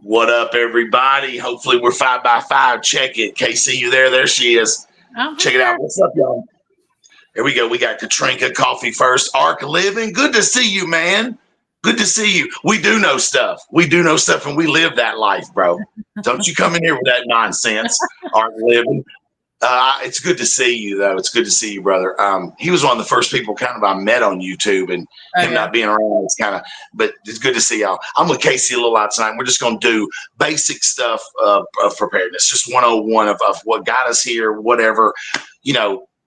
What up, everybody? Hopefully we're 5x5. Check it. KC, you there? There she is. Check it out. What's up, y'all? Here we go. We got Katrinka Coffee First. Arc Living. Good to see you, man. Good to see you. We do know stuff. We do know stuff, and we live that life, bro. Don't you come in here with that nonsense. Arc Living. It's good to see you, though. It's good to see you, brother. He was one of the first people kind of I met on YouTube, and him not being around, it's kind of, but it's good to see y'all. I'm with KC Littleowl tonight. We're just going to do basic stuff of preparedness, just 101 of what got us here, whatever,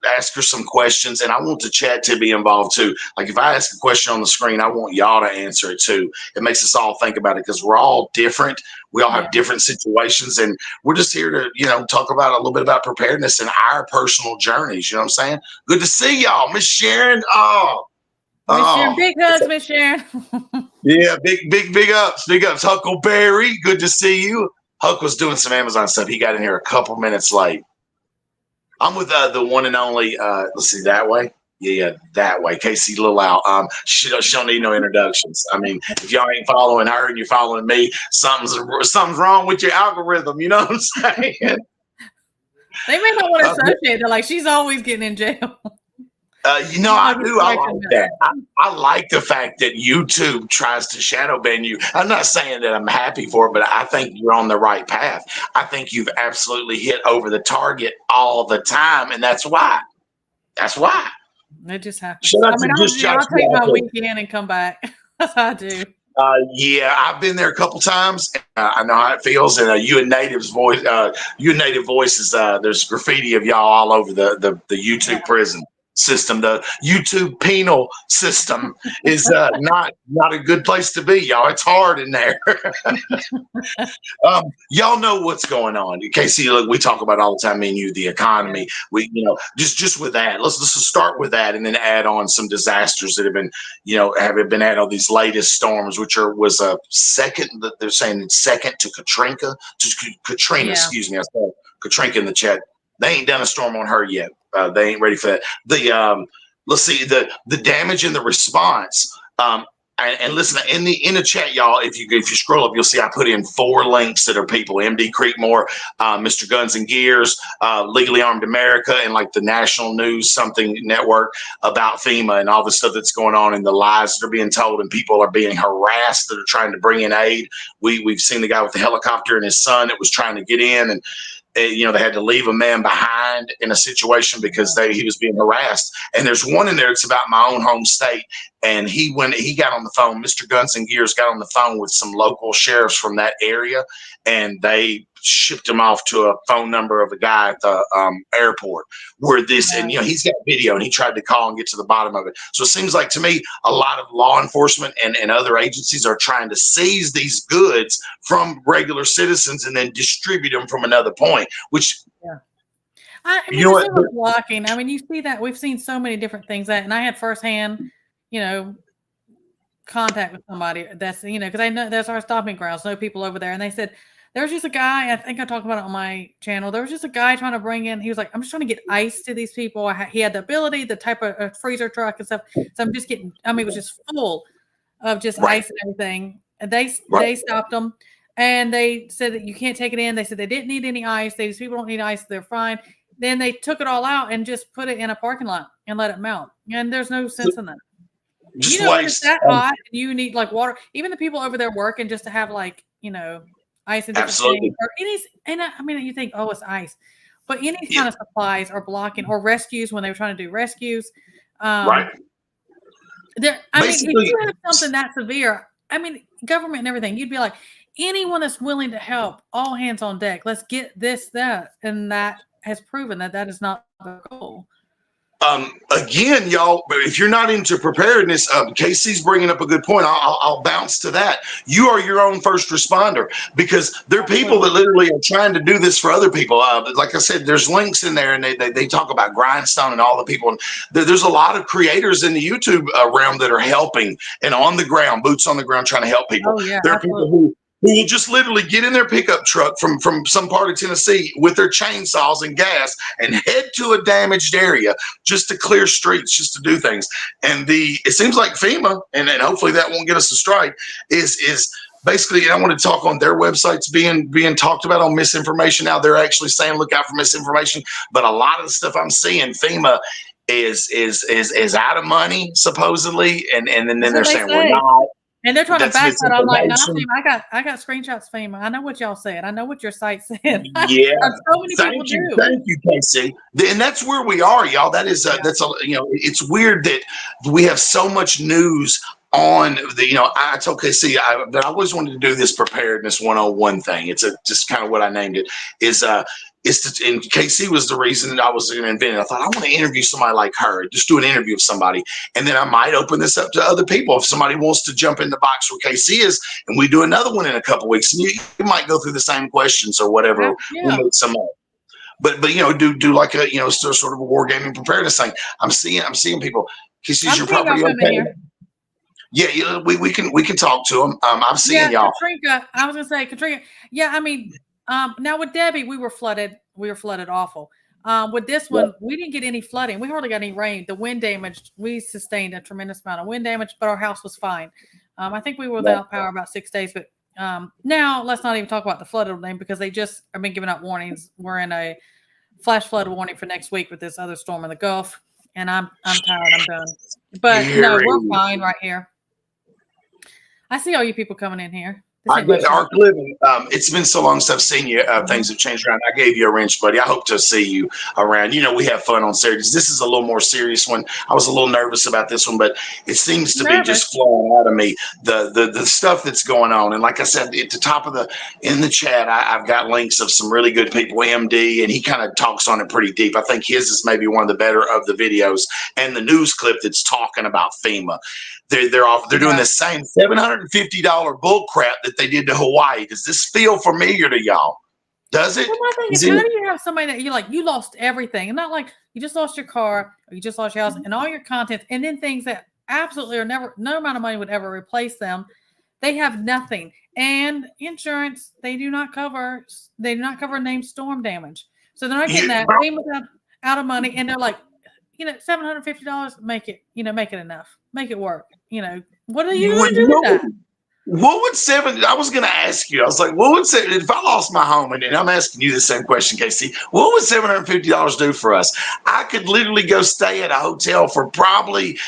ask her some questions, and I want the chat to be involved too. Like if I ask a question on the screen, I want y'all to answer it too. It makes us all think about it because we're all different. We all have different situations, and we're just here to, talk about a little bit about preparedness and our personal journeys. You know what I'm saying? Good to see y'all, Miss Sharon. Miss Sharon, big hugs, Miss Sharon. Yeah, big ups, big ups. Huckleberry, good to see you. Huck was doing some Amazon stuff. He got in here a couple minutes late. I'm with the one and only, let's see, that way. Yeah, that way. KC Littleowl. She don't need no introductions. I mean, if y'all ain't following her and you're following me, something's wrong with your algorithm. You know what I'm saying? They may not want to associate her. Like she's always getting in jail. I do. I like that. I like the fact that YouTube tries to shadow ban you. I'm not saying that I'm happy for it, but I think you're on the right path. I think you've absolutely hit over the target all the time, and that's why. That's why. It just happens. I'll take my weekend and come back. That's how I do. Yeah, I've been there a couple times. I know how it feels. And you and Native Voices, there's graffiti of y'all all over the YouTube prison system. The YouTube penal system is not a good place to be, y'all. It's hard in there. Y'all know what's going on. KC, look, we talk about all the time, me and you, the economy. We, just with that, let's just start with that and then add on some disasters that have been, have been added on these latest storms, which was a second, that they're saying it's second to Katrina, excuse me. I saw Katrinka in the chat. They ain't done a storm on her yet. They ain't ready for that. Let's see the damage and the response. And listen, in the chat, y'all, if you scroll up, you'll see I put in 4 links that are people: MD Creekmore, Mr. Guns and Gears, Legally Armed America, and like the National News something network about FEMA and all the stuff that's going on and the lies that are being told, and people are being harassed that are trying to bring in aid. We've seen the guy with the helicopter and his son that was trying to get in, and they had to leave a man behind in a situation because he was being harassed. And there's one in there that's about my own home state. And he got on the phone, Mr. Guns and Gears got on the phone with some local sheriffs from that area, and they shipped him off to a phone number of a guy at the airport where this, and he's got video, and he tried to call and get to the bottom of it. So it seems like to me, a lot of law enforcement and other agencies are trying to seize these goods from regular citizens and then distribute them from another point, which blocking. I mean, you see that we've seen so many different things and I had firsthand, contact with somebody that's, because I know that's our stopping grounds, know people over there. And they said, there was just a guy, I think I talked about it on my channel. There was just a guy trying to bring in, he was like, I'm just trying to get ice to these people. He had the ability, the type of a freezer truck and stuff. So I'm just getting, it was just full of just ice and everything. And they stopped them and they said that you can't take it in. They said they didn't need any ice. These people don't need ice. They're fine. Then they took it all out and just put it in a parking lot and let it melt. And there's no sense in that. When it's that hot, you need like water. Even the people over there working just to have like, ice and different things. You think, oh, it's ice. But any kind of supplies are blocking, or rescues when they were trying to do rescues. If you have something that severe, government and everything, you'd be like, anyone that's willing to help, all hands on deck. Let's get this, that. And that has proven that is not the goal. Again, y'all, if you're not into preparedness, KC's bringing up a good point. I'll bounce to that. You are your own first responder, because there are people that literally are trying to do this for other people. Like I said, there's links in there, and they talk about Grindstone and all the people. And there's a lot of creators in the YouTube realm that are helping and on the ground, boots on the ground, trying to help people. There are people who will just literally get in their pickup truck from some part of Tennessee with their chainsaws and gas and head to a damaged area just to clear streets, just to do things. And it seems like FEMA, and hopefully that won't get us a strike, is basically, I want to talk on their websites being talked about on misinformation. Now they're actually saying look out for misinformation, but a lot of the stuff I'm seeing, FEMA is out of money supposedly, and then That's they're what they saying we're say. not. And they're trying to That's back that. I'm like, not misinformation. FEMA. I got screenshots, FEMA. I know what y'all said. I know what your site said. Yeah, So many people do. thank you, KC. And that's where we are, y'all. That is that's a it's weird that we have so much news on the I told KC that I always wanted to do this preparedness 101 thing. It's just kind of what I named it. And KC was the reason I was going to invent it. I thought I want to interview somebody like her, just do an interview of somebody, and then I might open this up to other people if somebody wants to jump in the box where KC is, and we do another one in a couple weeks, and you might go through the same questions or whatever. Yeah. We'll make some up. But do like a sort of a wargaming preparedness thing. I'm seeing people. KC's your property okay? Yeah, we can talk to them. I'm seeing y'all. Katrina, I was gonna say Katrina. Yeah, I mean, now with Debbie, we were flooded. We were flooded awful. With this one, we didn't get any flooding. We hardly got any rain. The wind damage, we sustained a tremendous amount of wind damage, but our house was fine. I think we were without power about 6 days. But now let's not even talk about the flooded name because they just have been giving out warnings. We're in a flash flood warning for next week with this other storm in the Gulf, and I'm tired. I'm done. But no, we're fine right here. I see all you people coming in here. I get Arc Living. It's been so long since I've seen you. Things have changed around. I gave you a wrench, buddy. I hope to see you around. We have fun on Saturdays. This is a little more serious one. I was a little nervous about this one, but it seems to be just flowing out of me. The stuff that's going on. And like I said, at the top of in the chat, I've got links of some really good people, MD, and he kind of talks on it pretty deep. I think his is maybe one of the better of the videos, and the news clip that's talking about FEMA. They're doing the same $750 bull crap that they did to Hawaii. Does this feel familiar to y'all? Does it? Well, my thing is, how do you have somebody that you lost everything, and not like you just lost your car or you just lost your house and all your content, and then things that absolutely are no amount of money would ever replace them. They have nothing, and insurance they do not cover. They do not cover named storm damage, so they're not getting that. Out of money, and they're like, $750, make it enough, make it work. What are you going to do with that? What would I was going to ask you, I was like, what would if I lost my home, and I'm asking you the same question, KC, what would $750 do for us? I could literally go stay at a hotel for probably,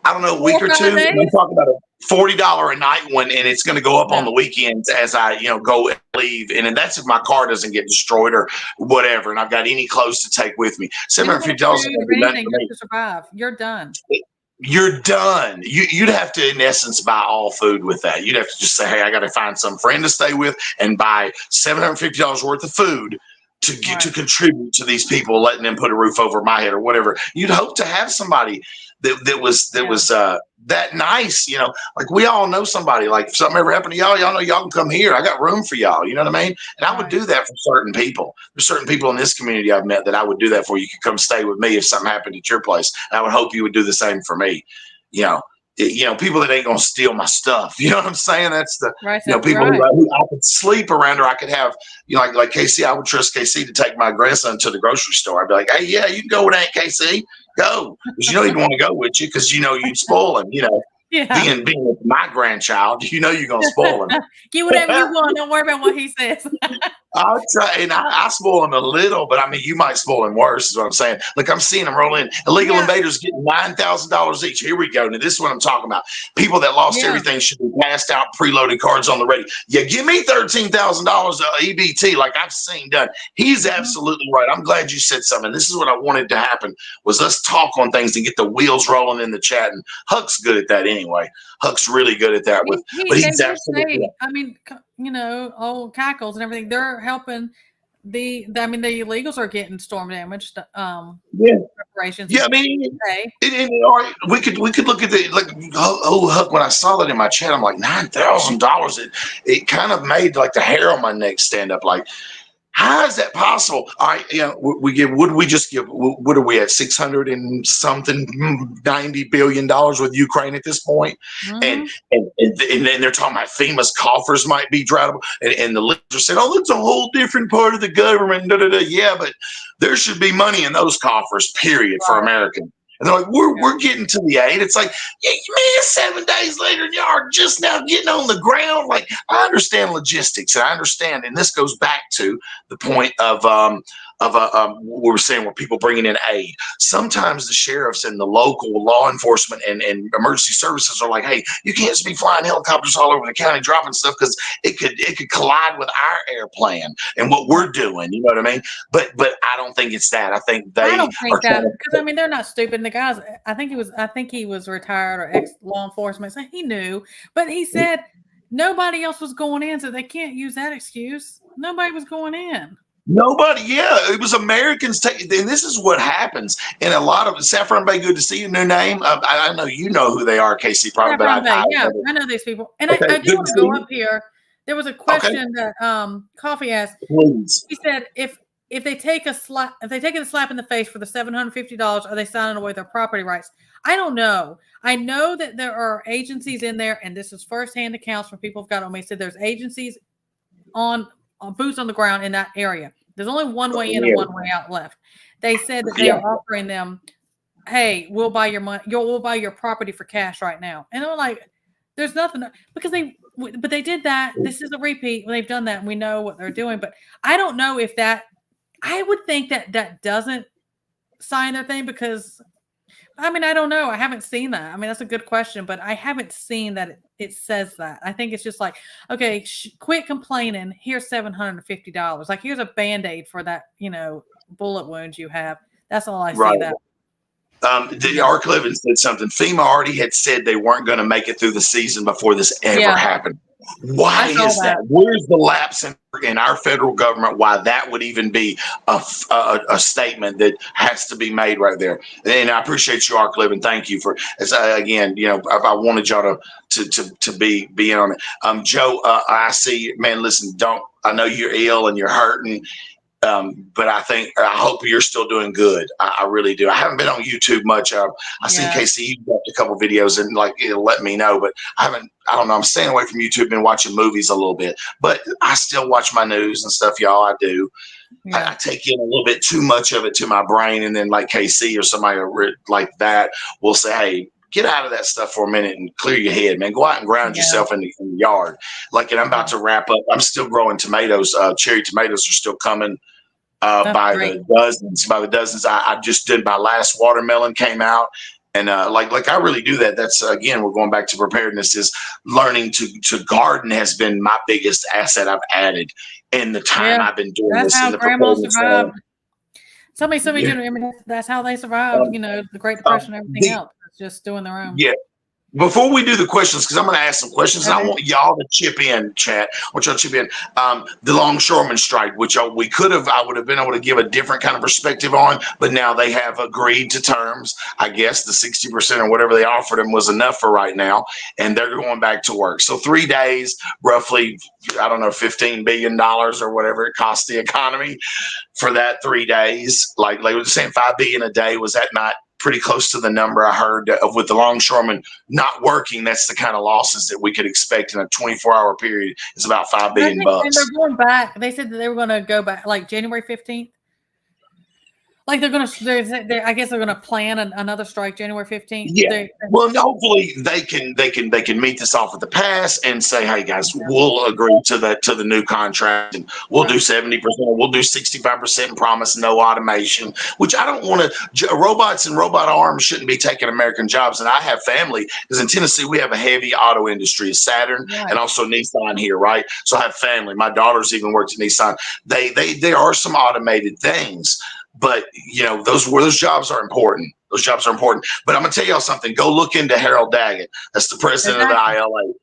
I don't know, a week or two. I'm talking about a $40 a night one, and it's going to go up on the weekends as I, go and leave. And that's if my car doesn't get destroyed or whatever, and I've got any clothes to take with me. $750 is to survive. You're done. You're done. You'd have to, in essence, buy all food with that. You'd have to just say, hey, I got to find some friend to stay with and buy $750 worth of food to contribute to these people, letting them put a roof over my head or whatever. You'd hope to have somebody that was that nice, like we all know somebody, like if something ever happened to y'all know y'all can come here. I got room for y'all. You know what I mean? And I would do that for certain people. There's certain people in this community I've met that I would do that for. You could come stay with me if something happened at your place. And I would hope you would do the same for me. People that ain't gonna steal my stuff. You know what I'm saying? That's the people who I could sleep around, or I could have, like KC. I would trust KC to take my grandson to the grocery store. I'd be like, hey, yeah, you can go with Aunt KC. Go, because he'd want to go with you because you'd spoil him. Being with my grandchild, you're gonna spoil him. Get whatever you want. Don't worry about what he says. I'll try, and I spoil him a little, but I mean, you might spoil him worse. Is what I'm saying. Look, I'm seeing them roll in. Illegal invaders getting $9,000 each. Here we go. Now this is what I'm talking about. People that lost everything should be passed out preloaded cards on the ready. Yeah, give me $13,000 EBT, like I've seen done. He's absolutely right. I'm glad you said something. This is what I wanted to happen, was us talk on things and get the wheels rolling in the chat. And Huck's good at that anyway. Huck's really good at that. But he's absolutely right. I mean, old cackles and everything. They're helping the illegals are getting storm damaged. Reparations. Yeah, I mean, we could look at Huck. When I saw that in my chat, I'm like, $9,000. It kind of made like the hair on my neck stand up. Like, how is that possible? All right, what are we at? 600 and something, $90 billion with Ukraine at this point? And then they're talking about FEMA's coffers might be drownable. And the listeners said, oh, that's a whole different part of the government. Yeah, but there should be money in those coffers, period, for Americans. And they're like, we're getting to the 8. It's like, yeah, man, 7 days later, y'all are just now getting on the ground. Like, I understand logistics, and I understand, and this goes back to the point of we were saying, where people bringing in aid. Sometimes the sheriffs and the local law enforcement and emergency services are like, hey, you can't just be flying helicopters all over the county dropping stuff, because it could collide with our air plan and what we're doing. You know what I mean? But I don't think it's that. I think I don't think that, because I mean, they're not stupid. The guys, I think he was retired or ex law enforcement, so he knew. But he said nobody else was going in, so they can't use that excuse. Nobody was going in. Nobody, yeah, it was Americans. And this is what happens in a lot of Saffron Bay. Good to see you. New name. I know you know who they are, KC. Probably, Saffron but Bay, I know these people. And okay, I do want to go up here. There was a question that Coffee asked. Please. He said, if they take a slap in the face for the $750, are they signing away their property rights? I don't know. I know that there are agencies in there, and this is firsthand accounts from people who've got on me. Said there's agencies on boots on the ground in that area. There's only one way in and one way out left. They said that they are offering them, hey, we'll buy your money, we'll buy your property for cash right now. And I'm like, there's nothing, because they did that. This is a repeat. They've done that, and we know what they're doing. But I don't know if that, I would think that doesn't sign their thing, because I mean, I don't know. I haven't seen that. I mean, that's a good question, but I haven't seen that it says that. I think it's just like, okay, quit complaining. Here's $750. Like, here's a Band-Aid for that, bullet wound you have. That's all I see that. The Ark Living said something. FEMA already had said they weren't going to make it through the season before this ever happened. Why is that? Where's the lapse in our federal government? Why that would even be a statement that has to be made right there? And I appreciate you, Ark Living. Thank you for, again, I wanted y'all to be in on it. Joe, I see, man. Listen, I know you're ill and you're hurting. But I hope you're still doing good. I really do. I haven't been on YouTube much. I seen KC got a couple videos and it'll let me know, but I don't know. I'm staying away from YouTube, been watching movies a little bit, but I still watch my news and stuff, y'all. I do. I take in a little bit too much of it to my brain. And then like KC or somebody like that will say, hey, get out of that stuff for a minute and clear your head, man. Go out and ground yourself in the yard. And I'm about to wrap up. I'm still growing tomatoes. Cherry tomatoes are still coming by the dozens. I just did, my last watermelon came out. And like I really do that. That's, again, we're going back to preparedness, is learning to garden has been my biggest asset I've added in the time I've been doing this. That's how grandma survived. Somebody that's how they survived, the Great Depression and everything else. Just doing their own. Yeah. Before we do the questions, because I'm going to ask some questions, and I want y'all to chip in, chat. I want y'all to chip in. The longshoreman strike, which I would have been able to give a different kind of perspective on, but now they have agreed to terms. I guess the 60% or whatever they offered them was enough for right now, and they're going back to work. So 3 days, roughly, I don't know, $15 billion or whatever it costs the economy for that 3 days. Like we were saying, $5 billion a day. Was that not pretty close to the number I heard with the longshoremen not working? That's the kind of losses that we could expect in a 24-hour period. Is about $5 billion. And they're going back. They said that they were going to go back like January 15th. Like they're going to, I guess they're going to plan another strike January 15th. Yeah. Well, hopefully they can meet this off at the pass and say, hey guys, we'll agree to the new contract, and we'll do 70%, we'll do 65% and promise no automation, which I don't want to. Robots and robot arms shouldn't be taking American jobs. And I have family, because in Tennessee we have a heavy auto industry, Saturn and also Nissan here, right? So I have family. My daughter's even worked at Nissan. There are some automated things. But those jobs are important. Those jobs are important. But I'm gonna tell y'all something. Go look into Harold Daggett. That's the president of the ILA.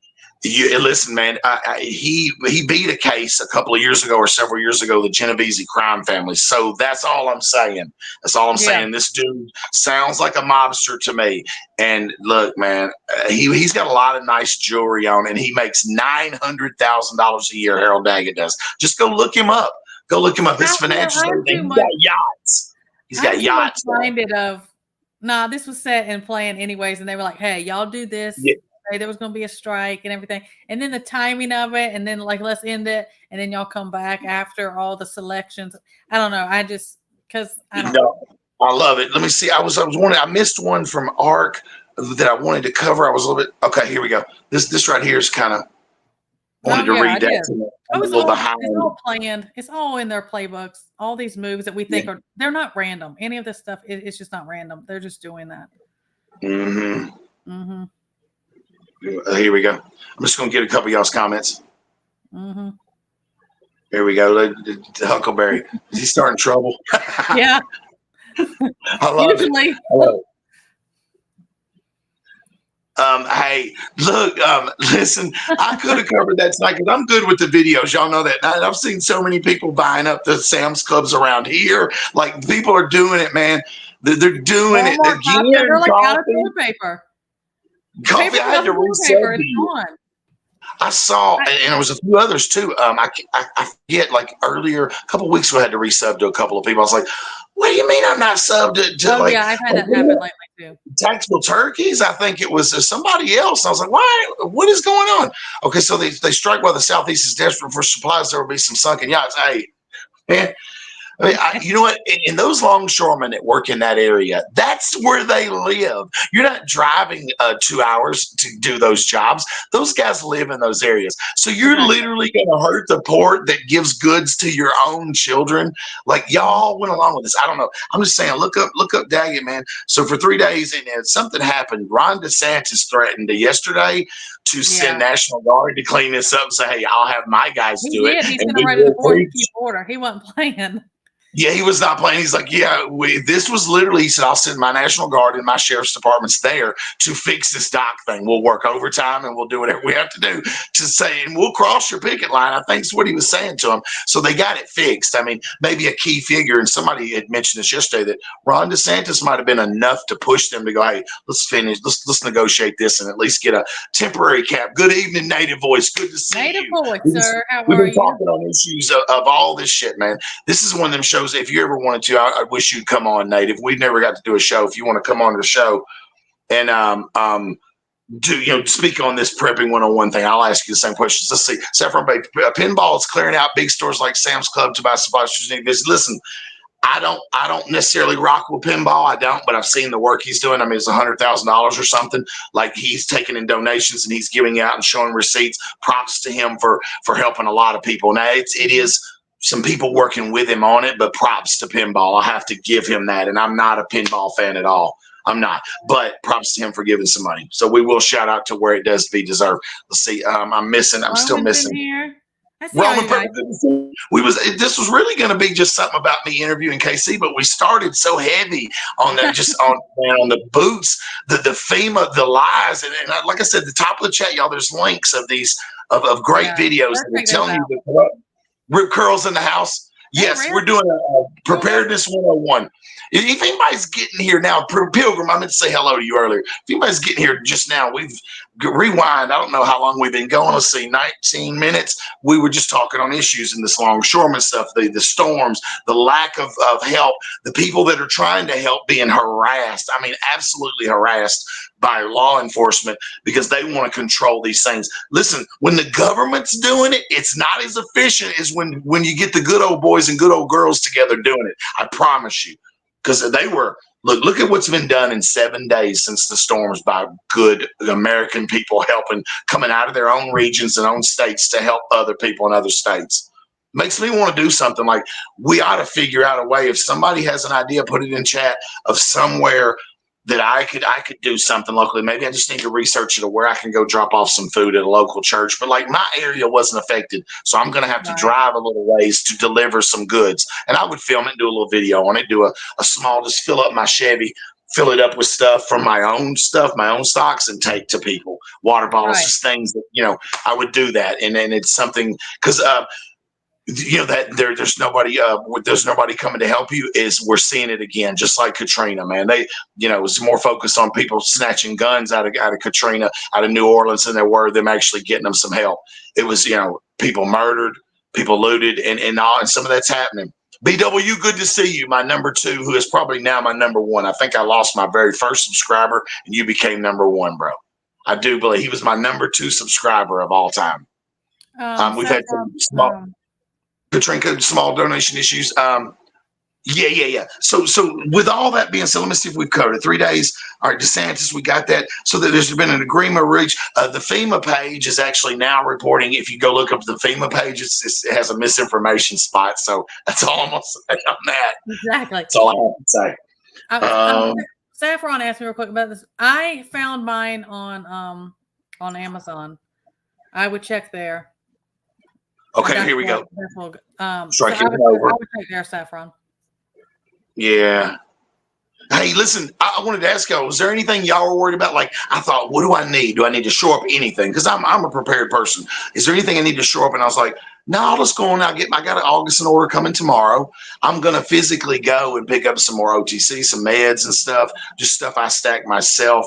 Listen, man. He beat a case a couple of years ago or several years ago, the Genovese crime family. So that's all I'm saying. That's all I'm saying. This dude sounds like a mobster to me. And look, man, he's got a lot of nice jewelry on, and he makes $900,000 a year. Harold Daggett does. Just go look him up. Go look him up. His financials, everything. He's got yachts. He's got yachts. This was set and planned anyways, and they were like, "Hey, y'all do this." Yeah. There was going to be a strike and everything, and then the timing of it, and then let's end it, and then y'all come back after all the selections. I don't know. I don't know. I love it. Let me see. I was wondering. I missed one from ARC that I wanted to cover. I was a little bit. Okay, here we go. This right here is kind of wanted Oh to yeah, I read that did. to you. Oh, I'm a little behind. it's all planned. It's all in their playbooks. All these moves that we Yeah. think they're not random. Any of this stuff, it's just not random. They're just doing that. Mm-hmm. Mm-hmm. Here we go. I'm just going to get a couple of y'all's comments. Mm-hmm. Here we go. Huckleberry. Is he starting trouble? Yeah. I love Usually. it. I love it. Hey, look, listen, I could have covered that tonight because I'm good with the videos. Y'all know that. And I've seen so many people buying up the Sam's Clubs around here. Like, people are doing it, man. They're doing it Walmart popped it. They're again. like out of toilet paper. Coffee. I had to Paper. resub It's these. gone. I saw, and there was a few others too. I forget, like earlier, a couple of weeks ago, I had to resub to a couple of people. I was like, what do you mean I'm not subbed to Oh like, yeah, I've had that happen lately too. Tactical Turkeys? I think it was somebody else. I was like, why? What is going on? Okay, so they strike while the Southeast is desperate for supplies. There will be some sunken yachts. Hey, man. I mean, you know what? In those longshoremen that work in that area, that's where they live. You're not driving 2 hours to do those jobs. Those guys live in those areas. So you're literally going to hurt the port that gives goods to your own children. Like, y'all went along with this. I don't know. I'm just saying, look up Daggett, man. So for 3 days, and something happened. Ron DeSantis threatened yesterday to send National Guard to clean this up and say, hey, I'll have my guys do it. He sent them right to the border. He wasn't playing. Yeah, he was not playing. He's like, yeah, this was literally, he said, I'll send my National Guard and my sheriff's departments there to fix this dock thing. We'll work overtime and we'll do whatever we have to do to say, and we'll cross your picket line. I think is what he was saying to him. So they got it fixed. I mean, maybe a key figure, and somebody had mentioned this yesterday, that Ron DeSantis might have been enough to push them to go, hey, let's negotiate this and at least get a temporary cap. Good evening, Native Voice. Good to see Native you. Voice, sir. How We've are been you? talking on issues of all this shit, man. This is one of them shows. If you ever wanted to, I wish you'd come on, Native. We've never got to do a show. If you want to come on to the show and speak on this prepping 101 thing, I'll ask you the same questions. Let's see. Saffron Bay Pinball is clearing out big stores like Sam's Club to buy supplies. Listen, I don't necessarily rock with pinball. I don't, but I've seen the work he's doing. I mean, it's $100,000 or something. Like, he's taking in donations and he's giving out and showing receipts. Props to him for helping a lot of people. Now it is some people working with him on it, but props to pinball. I have to give him that. And I'm not a pinball fan at all. I'm not, but props to him for giving some money. So we will shout out to where it does be deserved. Let's see. I'm still missing. Here. Roman, this was really going to be just something about me interviewing KC, but we started so heavy on that, just on the boots, the FEMA, the lies, and like I said, the top of the chat, y'all. There's links of these of great videos that are telling you the Rip Curls in the house. Yes, we're doing a Preparedness 101. If anybody's getting here now, Pilgrim, I meant to say hello to you earlier. If anybody's getting here just now, we've rewind. I don't know how long we've been going. Let's see, 19 minutes. We were just talking on issues in this longshoreman stuff, the storms, the lack of help, the people that are trying to help being harassed. I mean, absolutely harassed by law enforcement because they want to control these things. Listen, when the government's doing it, it's not as efficient as when you get the good old boys and good old girls together doing it. I promise you. Because they were, look at what's been done in 7 days since the storms by good American people coming out of their own regions and own states to help other people in other states. Makes me want to do something like, we ought to figure out a way. If somebody has an idea, put it in chat of somewhere that I could do something locally. Maybe I just need to research it or where I can go drop off some food at a local church. But like, my area wasn't affected, so I'm going to have to drive a little ways to deliver some goods. And I would film it and do a little video on it, do a small, just fill up my Chevy, fill it up with stuff from my own stocks, and take to people. Water bottles, just things that, I would do that. And then it's something, because that there's nobody coming to help you. We're seeing it again, just like Katrina, man. They, it was more focused on people snatching guns out of Katrina, out of New Orleans, than there were them actually getting them some help. It was, people murdered, people looted, and some of that's happening. BW, good to see you, my number 2, who is probably now my number 1. I think I lost my very first subscriber, and you became number 1, bro. I do believe he was my number 2 subscriber of all time. We've had some small. Katrina, small donation issues. Yeah. So with all that being said, let me see if we've covered it. 3 days. All right, DeSantis, we got that. So that there's been an agreement reached. The FEMA page is actually now reporting. If you go look up the FEMA page, it has a misinformation spot. So that's all I'm gonna say on that. Exactly. That's all I have to say. Saffron asked me real quick about this. I found mine on Amazon. I would check there. Okay, here we go. Strike it over. I would check there, Saffron. Yeah. Hey, listen, I wanted to ask y'all, was there anything y'all were worried about? Like, I thought, what do I need? Do I need to show up anything? Because I'm a prepared person. Is there anything I need to show up? And I was like, no, I'll just go on. I got an August order coming tomorrow. I'm going to physically go and pick up some more OTC, some meds and stuff, just stuff I stack myself.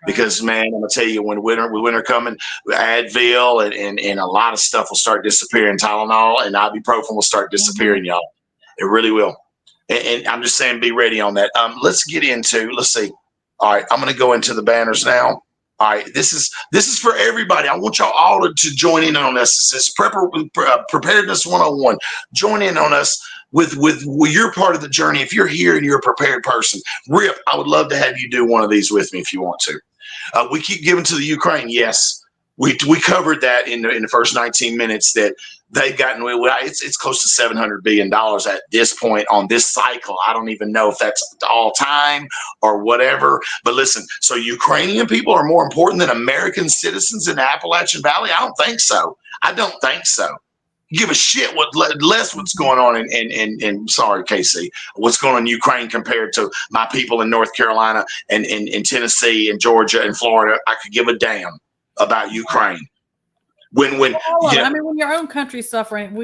Because, man, I'm going to tell you, with winter coming, Advil and a lot of stuff will start disappearing. Tylenol and ibuprofen will start disappearing, y'all. It really will. And I'm just saying, be ready on that. Let's see. All right, I'm going to go into the banners now. All right, this is for everybody. I want y'all all to join in on us. This is Preparedness 101. Join in on us with your part of the journey. If you're here and you're a prepared person, Rip, I would love to have you do one of these with me if you want to. We keep giving to the Ukraine. Yes, we covered that in the first 19 minutes that they've gotten away with. It's close to $700 billion at this point on this cycle. I don't even know if that's all time or whatever. But listen, so Ukrainian people are more important than American citizens in the Appalachian Valley? I don't think so. Give a shit what's going on in sorry, KC, what's going on in Ukraine compared to my people in North Carolina and in Tennessee and Georgia and Florida. I could give a damn about Ukraine. When your own country's suffering,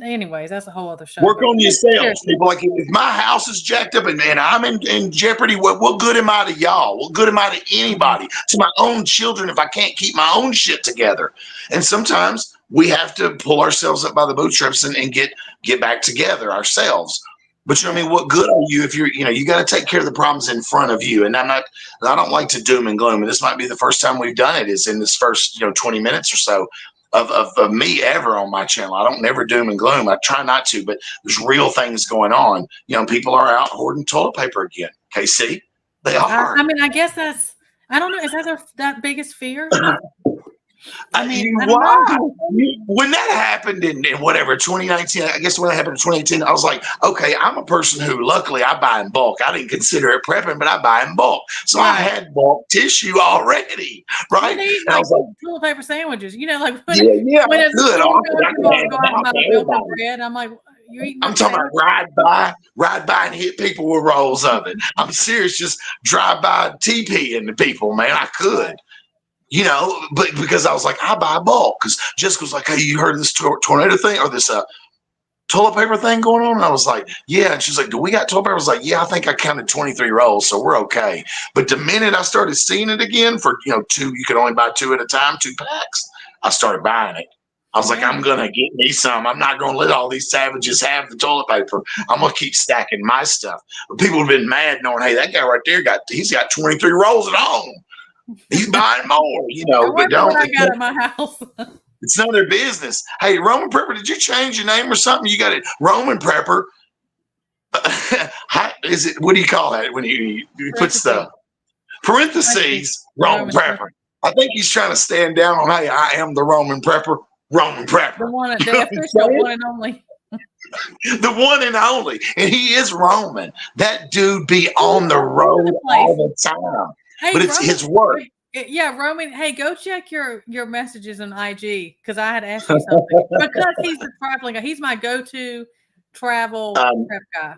anyways, that's a whole other show. Work on yourselves, people. Like, if my house is jacked up and I'm in jeopardy, what good am I to y'all? What good am I to anybody? To my own children if I can't keep my own shit together? And sometimes we have to pull ourselves up by the bootstraps and get back together ourselves. But what good are you if you got to take care of the problems in front of you? And I don't like to doom and gloom. And this might be the first time we've done it is in this first 20 minutes or so of me ever on my channel. I don't never doom and gloom. I try not to, but there's real things going on. People are out hoarding toilet paper again. KC, they are. I guess I don't know. Is that their biggest fear? When that happened in whatever 2019, I guess when that happened in 2018, I was like, okay, I'm a person who luckily I buy in bulk. I didn't consider it prepping, but I buy in bulk, so I had bulk tissue already, right? You need, I was like toilet paper sandwiches, when good. I'm like, I'm talking about ride by and hit people with rolls of it. I'm serious, just drive by TP into people, man. I could. But because I was like, I buy bulk. Because Jessica was like, hey, you heard this tornado thing or this toilet paper thing going on? And I was like, yeah. And she's like, do we got toilet paper? I was like, yeah, I think I counted 23 rolls, so we're okay. But the minute I started seeing it again for, two, you could only buy 2 at a time, 2 packs, I started buying it. I was like, I'm going to get me some. I'm not going to let all these savages have the toilet paper. I'm going to keep stacking my stuff. But people have been mad knowing, hey, that guy right there he's got 23 rolls at home. He's buying more, but don't. I got at my house. It's none of their business. Hey, Roman Prepper, did you change your name or something? You got it, Roman Prepper. Is it? What do you call that when you put stuff? Parentheses. Roman Prepper. I think he's trying to stand down on. Hey, I am the Roman Prepper. Roman Prepper. The official one and only. The one and only, and he is Roman. That dude be on the road all the time. Hey, but it's Roman, his work. Yeah, Roman. Hey, go check your messages on IG because I had asked you something. Because he's the traveling guy. He's my go-to travel prep guy.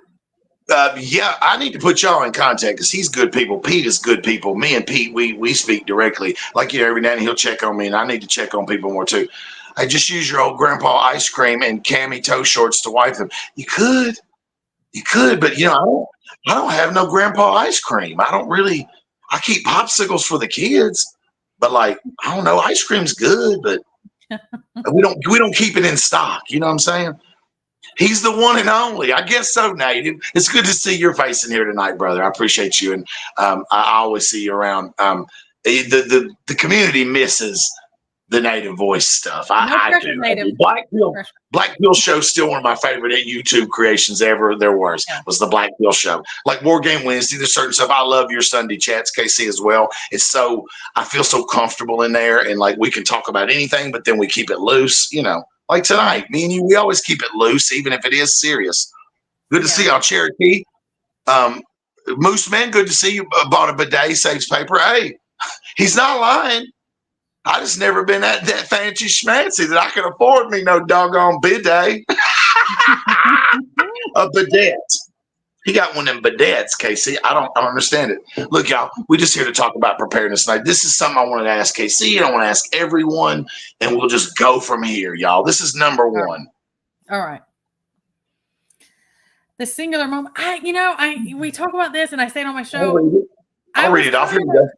Yeah, I need to put y'all in contact because he's good people. Pete is good people. Me and Pete, we speak directly. Like every now and then he'll check on me, and I need to check on people more too. I just use your old grandpa ice cream and cami toe shorts to wipe them. You could, but I don't have no grandpa ice cream. I keep popsicles for the kids, but I don't know, ice cream's good, but we don't keep it in stock. You know what I'm saying? He's the one and only. I guess so, Native. It's good to see your face in here tonight, brother. I appreciate you, and I always see you around. The community misses the native voice stuff. No I pressure, do. native. Black Pill Show is still one of my favorite YouTube creations ever there was the Black Pill Show. Like War Game Wednesday, there's certain stuff. I love your Sunday chats, KC, as well. It's so, I feel so comfortable in there, and like we can talk about anything, but then we keep it loose, you know. Like tonight, me and you, we always keep it loose, even if it is serious. Good to see y'all, Cherokee. Moose Man, good to see you. Bought a bidet, saves paper. Hey, he's not lying. I just never been that fancy schmancy that I can afford me no doggone bidet. A bidet. He got one of them bidets, KC. I don't understand it. Look, y'all, we're just here to talk about preparedness tonight. This is something I wanted to ask KC, and I want to ask everyone, and we'll just go from here, y'all. This is number one. All right. The singular moment. We talk about this, and I say it on my show. I'll read it off. Here we go.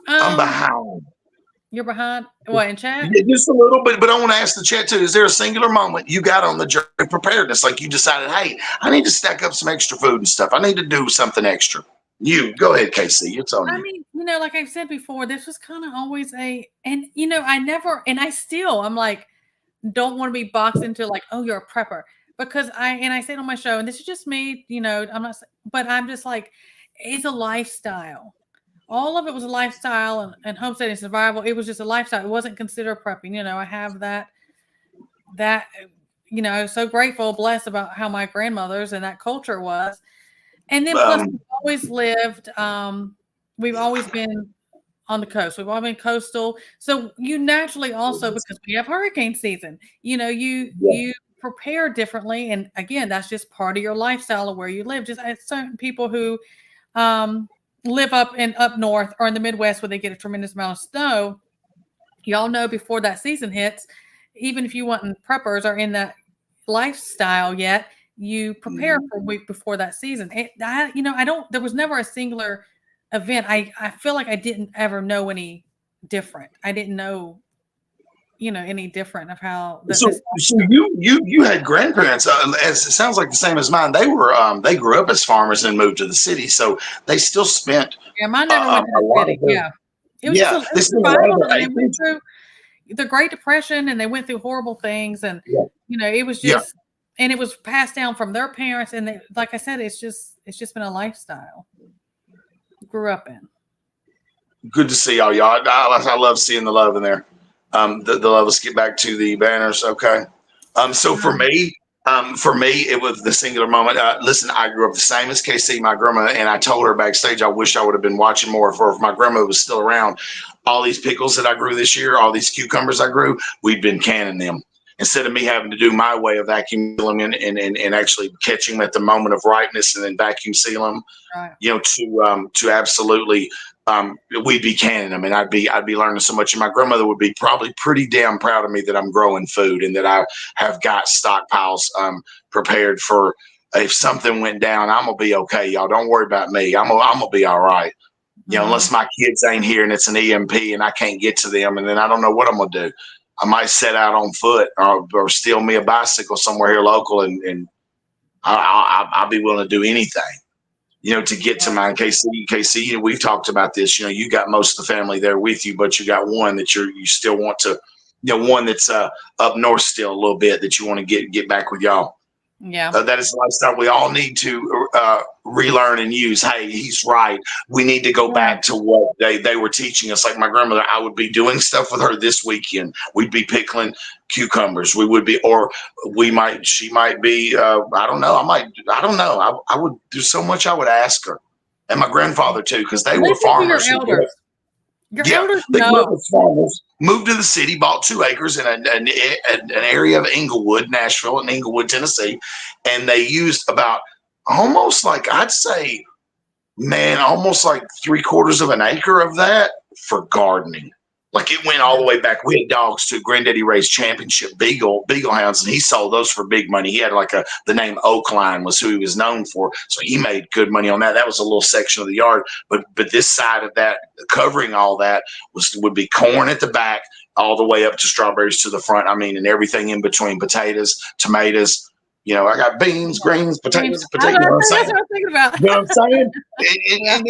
I'm behind. You're behind? What, in chat? Yeah, just a little bit, but I want to ask the chat too. Is there a singular moment you got on the journey of preparedness? Like you decided, hey, I need to stack up some extra food and stuff. I need to do something extra. You go ahead, KC. It's on you. I mean, like I've said before, this was kind of always I I'm like, don't want to be boxed into like, oh, you're a prepper. Because I say it on my show, and this is just me, but I'm just like, it's a lifestyle. All of it was a lifestyle and homesteading survival. It was just a lifestyle. It wasn't considered prepping. I have that, I was so grateful, blessed about how my grandmothers and that culture was. And then plus we've always lived, we've always been on the coast. We've all been coastal. So you naturally also, because we have hurricane season, you prepare differently. And again, that's just part of your lifestyle of where you live. Just certain people who, live up north or in the Midwest where they get a tremendous amount of snow. Y'all know before that season hits, even if you want preppers are in that lifestyle yet, you prepare for a week before that season. There was never a singular event. I feel like I didn't ever know any different. I didn't know, any different of how. So you had grandparents, as it sounds like the same as mine. They were they grew up as farmers and moved to the city, so they still spent. Yeah, mine never went to the city. It was just a survival. They went through the Great Depression, and they went through horrible things, and it was just, and it was passed down from their parents, and they, like I said, it's just been a lifestyle. Grew up in. Good to see y'all. I love seeing the love in there. The love. Let's get back to the banners. Okay. So for me, it was the singular moment. Listen, I grew up the same as KC, my grandma, and I told her backstage, I wish I would have been watching more if my grandma was still around. All these pickles that I grew this year, all these cucumbers I grew, we'd been canning them. Instead of me having to do my way of vacuum sealing them and actually catching them at the moment of ripeness and then vacuum seal them, to absolutely, we'd be canning them, and I'd be learning so much. And my grandmother would be probably pretty damn proud of me that I'm growing food and that I have got stockpiles prepared for if something went down. I'm gonna be okay, y'all. Don't worry about me. I'm gonna be all right. Unless my kids ain't here and it's an EMP and I can't get to them, and then I don't know what I'm gonna do. I might set out on foot or steal me a bicycle somewhere here local, and I'll be willing to do anything, to get to mine. KC, we've talked about this. You got most of the family there with you, but you got one that you still want to, one that's up north still a little bit that you want to get back with y'all. Yeah, that is a lifestyle we all need to relearn and use. Hey, he's right. We need to go back to what they were teaching us. Like my grandmother, I would be doing stuff with her this weekend. We'd be pickling cucumbers. We would be, or she might be, I don't know. I don't know. I would do so much. I would ask her, and my grandfather too, because they were farmers. Your elders they know. grew up as farmers, moved to the city, bought 2 acres in an area of Englewood, Nashville, and Englewood, Tennessee, and they used about almost like, I'd say, almost like 3/4 of an acre of that for gardening. Like it went all the way back. We had dogs too. Granddaddy raised championship beagle hounds, and he sold those for big money. He had the name Oakline was who he was known for, so he made good money on that. That was a little section of the yard, but this side of that, covering all that, would be corn at the back, all the way up to strawberries to the front. I mean, and everything in between: potatoes, tomatoes, You know, I got beans, greens, potatoes, potatoes. You know what I'm That's saying? what I was thinking about. You know what I'm saying? Yeah. And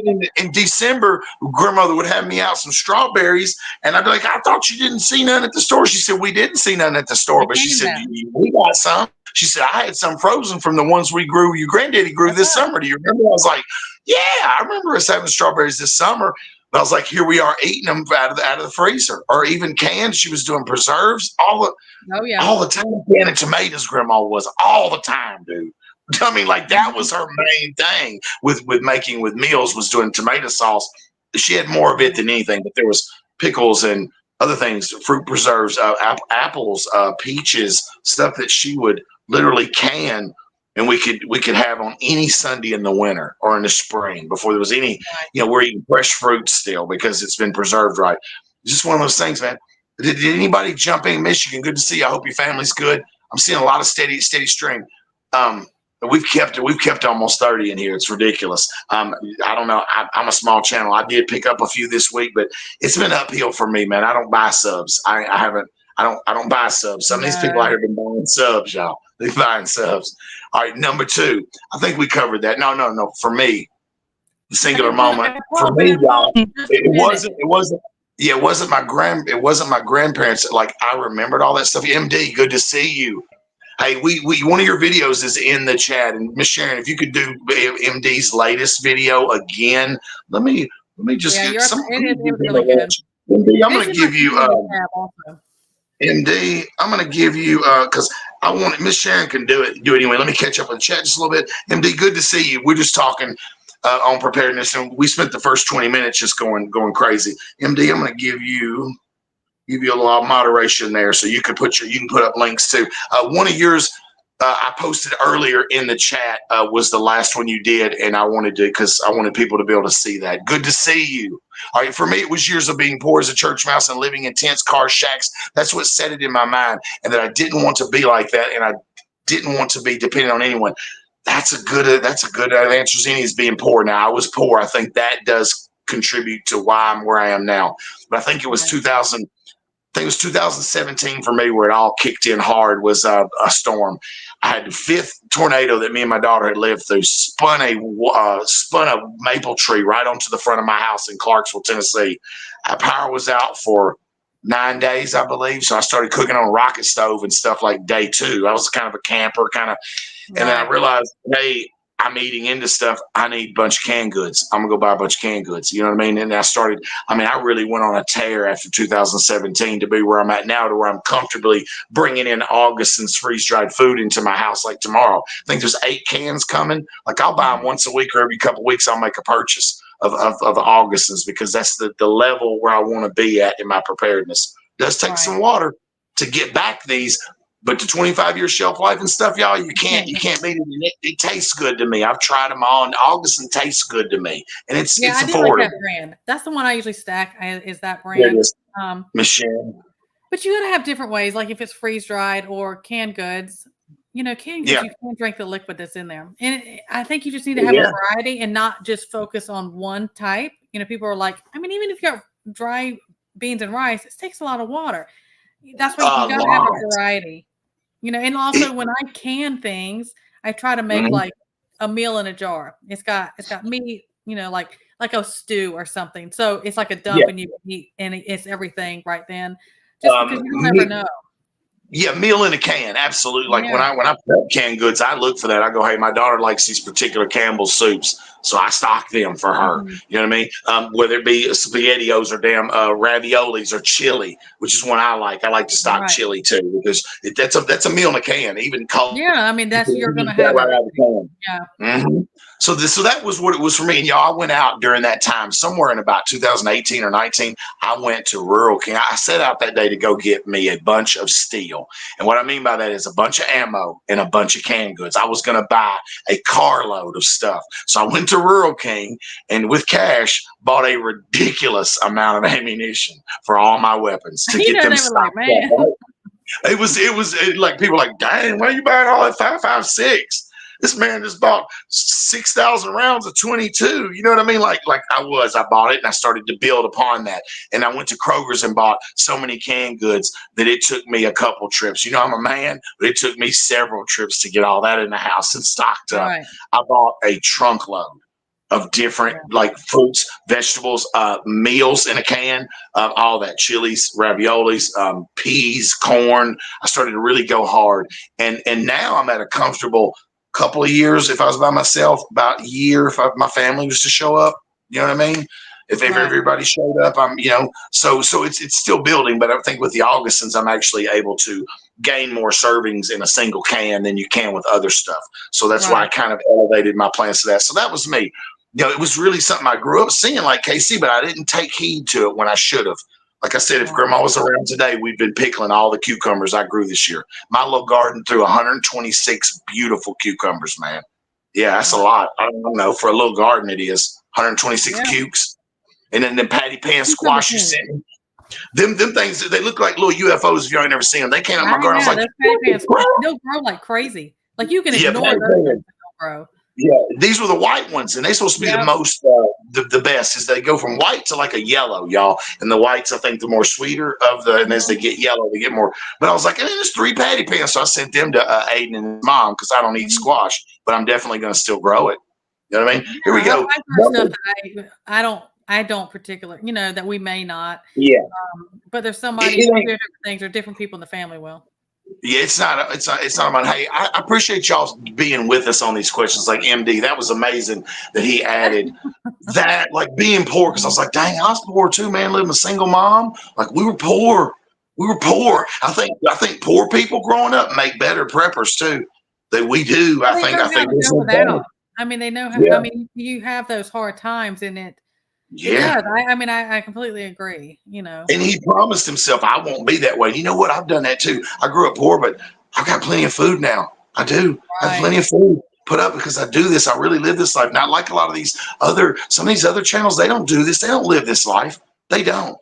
then in December, grandmother would have me out some strawberries, and I'd be like, I thought you didn't see none at the store. She said, we didn't see none at the store, but she said, we got some. She said, I had some frozen from the ones we grew, your granddaddy grew this summer. Do you remember? I was like, yeah, I remember us having strawberries this summer. But I was like, here we are eating them out of the freezer, or even canned. She was doing preserves all the time. Canning tomatoes, grandma was all the time, dude. I mean, like that was her main thing with making with meals, was doing tomato sauce. She had more of it than anything, but there was pickles and other things, fruit preserves, apples, peaches, stuff that she would literally can, and we could have on any Sunday in the winter or in the spring before there was any. You know, we're eating fresh fruit still because it's been preserved right. It's just one of those things, man. Did anybody jump in Michigan? Good to see you. I hope your family's good. I'm seeing a lot of steady stream. We've kept almost 30 in here. It's ridiculous. I don't know. I'm a small channel. I did pick up a few this week, but it's been uphill for me, man. I don't buy subs. I don't buy subs. Some of these people out here been buying subs, y'all. They're buying subs. All right, number 2. I think we covered that. No. For me, the singular moment. For me, y'all, it wasn't. Yeah, it wasn't my grandparents. Like, I remembered all that stuff. MD, good to see you. Hey, we one of your videos is in the chat, and Miss Sharon, if you could do MD's latest video again, let me just get some. Really good. MD, I'm going to give you MD. I'm going to give you because I want Miss Sharon can do it anyway. Let me catch up with the chat just a little bit. MD, good to see you. We're just talking on preparedness, and we spent the first 20 minutes just going crazy. MD, I'm going to give you a little moderation there, so you can put up links too. One of yours I posted earlier in the chat was the last one you did, and I wanted people to be able to see that. Good to see you. All right, for me, it was years of being poor as a church mouse and living in tents, cars, shacks. That's what set it in my mind, and that I didn't want to be like that, and I didn't want to be dependent on anyone. That's a good answer as any, is being poor. Now, I was poor. I think that does contribute to why I'm where I am now. But I think it was 2017 for me where it all kicked in hard. Was a storm. I had the 5th tornado that me and my daughter had lived through, spun a maple tree right onto the front of my house in Clarksville, Tennessee. Our power was out for 9 days, I believe. So I started cooking on a rocket stove and stuff like day 2. I was kind of a camper and then I realized, hey, I'm eating into stuff. I need a bunch of canned goods. I'm gonna go buy a bunch of canned goods. You know what I mean? And I really went on a tear after 2017 to be where I'm at now, to where I'm comfortably bringing in Augustin's freeze-dried food into my house like tomorrow. I think there's 8 cans coming. Like, I'll buy them once a week, or every couple of weeks I'll make a purchase of Augustin's, because that's the level where I want to be at in my preparedness. It does take some water to get back these. But the 25-year shelf life and stuff, y'all, you can't beat it. It tastes good to me. I've tried them all, and Augustin tastes good to me, and it's affordable. Like that brand. That's the one I usually stack. Is that brand? Michelle. But you got to have different ways. Like, if it's freeze dried or canned goods, canned goods, you can't drink the liquid that's in there. And I think you just need to have a variety and not just focus on one type. People are like, even if you got dry beans and rice, it takes a lot of water. That's why you got to have a variety. And also when I can things, I try to make like a meal in a jar. It's got meat, like a stew or something. So it's like a dump and you eat, and it's everything right then. Just because you never know. Yeah, meal in a can, absolutely. Like when I prep canned goods, I look for that. I go, hey, my daughter likes these particular Campbell's soups, so I stock them for her. You know what I mean? Whether it be SpaghettiOs or damn raviolis or chili, which is one I like. I like to stock chili too, because that's a meal in a can, even cold. Yeah, that's you're gonna have right out of the can. Yeah. So that was what it was for me. And y'all, I went out during that time, somewhere in about 2018 or 19. I went to rural King. I set out that day to go get me a bunch of steel. And what I mean by that is a bunch of ammo and a bunch of canned goods. I was going to buy a carload of stuff. So I went to Rural King and with cash bought a ridiculous amount of ammunition for all my weapons to get them stocked up. It was like, people were like, dang, why are you buying all that 5.56? This man just bought 6,000 rounds of 22. You know what I mean? Like I bought it and I started to build upon that. And I went to Kroger's and bought so many canned goods that it took me a couple trips. You know, I'm a man, but it took me several trips to get all that in the house and stocked up. Right. I bought a trunk load of different like fruits, vegetables, meals in a can, all that, chilies, raviolis, peas, corn. I started to really go hard. And now I'm at a comfortable couple of years. If I was by myself, about a year, if my family was to show up, you know what I mean? If everybody showed up, I'm, you know, so it's still building, but I think with the Augustins, I'm actually able to gain more servings in a single can than you can with other stuff. So that's why I kind of elevated my plans to that. So that was me. You know, it was really something I grew up seeing like KC, but I didn't take heed to it when I should have. Like I said, if Grandma was around today, we've been pickling all the cucumbers I grew this year. My little garden threw 126 beautiful cucumbers, man. Yeah, that's a lot. I don't know. For a little garden, it is 126 cukes. And then the patty pan squash you sent me. Them things, they look like little UFOs if you ain't never seen them. They came out my garden. I was like, patty pan squash, they'll grow like crazy. Like you can ignore those. They'll grow. Yeah, these were the white ones, and they're supposed to be the most, the best. Is they go from white to like a yellow, y'all. And the whites, I think, the more sweeter of the. And as they get yellow, they get more. But I was like, and then there's 3 patty pans, so I sent them to Aiden and his mom because I don't eat squash, but I'm definitely going to still grow it. You know what I mean? Here we go. Stuff that I don't particularly, you know, that we may not. Yeah. But there's somebody who do different things, or different people in the family will. Yeah, it's not about, hey, I appreciate y'all being with us on these questions. Like MD, that was amazing that he added that, like being poor, because I was like, dang, I was poor too, man, living a single mom. Like we were poor. I think poor people growing up make better preppers too. That we do. I think I mean, they know how, I mean, you have those hard times in it. Yeah, I mean, I completely agree, you know. And he promised himself, I won't be that way. You know what? I've done that too. I grew up poor, but I've got plenty of food now. I do. I have plenty of food put up because I do this. I really live this life. Not like a lot of some of these other channels, they don't do this. They don't live this life. They don't.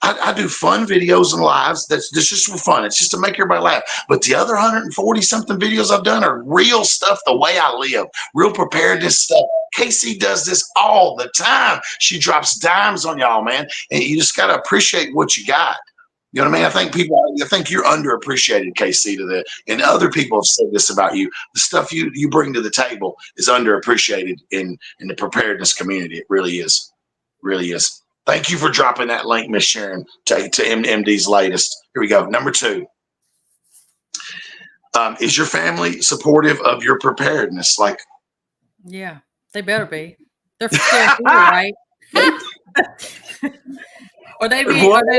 I do fun videos and lives. That's just for fun. It's just to make everybody laugh. But the other 140 something videos I've done are real stuff, the way I live, real preparedness stuff. KC does this all the time. She drops dimes on y'all, man. And you just got to appreciate what you got. You know what I mean? I think you're underappreciated, KC, to that. And other people have said this about you. The stuff you bring to the table is underappreciated in the preparedness community. It really is. Really is. Thank you for dropping that link, Miss Sharon, to MD's latest. Here we go. Number 2. Is your family supportive of your preparedness? Like, yeah, they better be. They're still here, right? Or they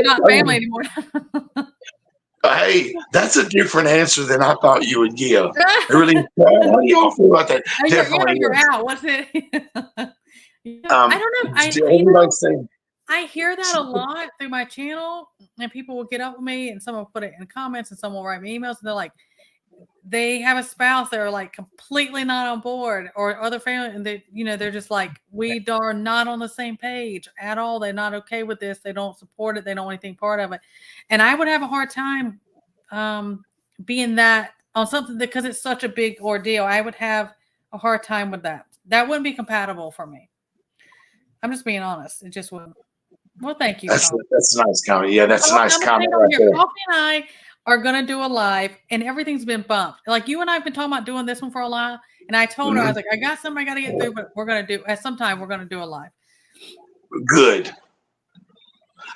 not family anymore. Hey, that's a different answer than I thought you would give. Really, how do y'all feel about that? Definitely, you're out. What's it? I don't know. I hear that a lot through my channel, and people will get up with me, and some will put it in comments, and some will write me emails, and they're like, they have a spouse that are like completely not on board, or other family, and they, you know, they're just like, we are not on the same page at all. They're not okay with this. They don't support it. They don't want anything part of it. And I would have a hard time being that on something because it's such a big ordeal. I would have a hard time with that. That wouldn't be compatible for me. I'm just being honest. It just wouldn't. Well, thank you. That's a nice comment. Yeah, that's a nice comment right there. Coffee and I are going to do a live, and everything's been bumped. Like you and I have been talking about doing this one for a while, and I told her, I was like, I got something I got to get through, but we're going to do, at some time, we're going to do a live. Good.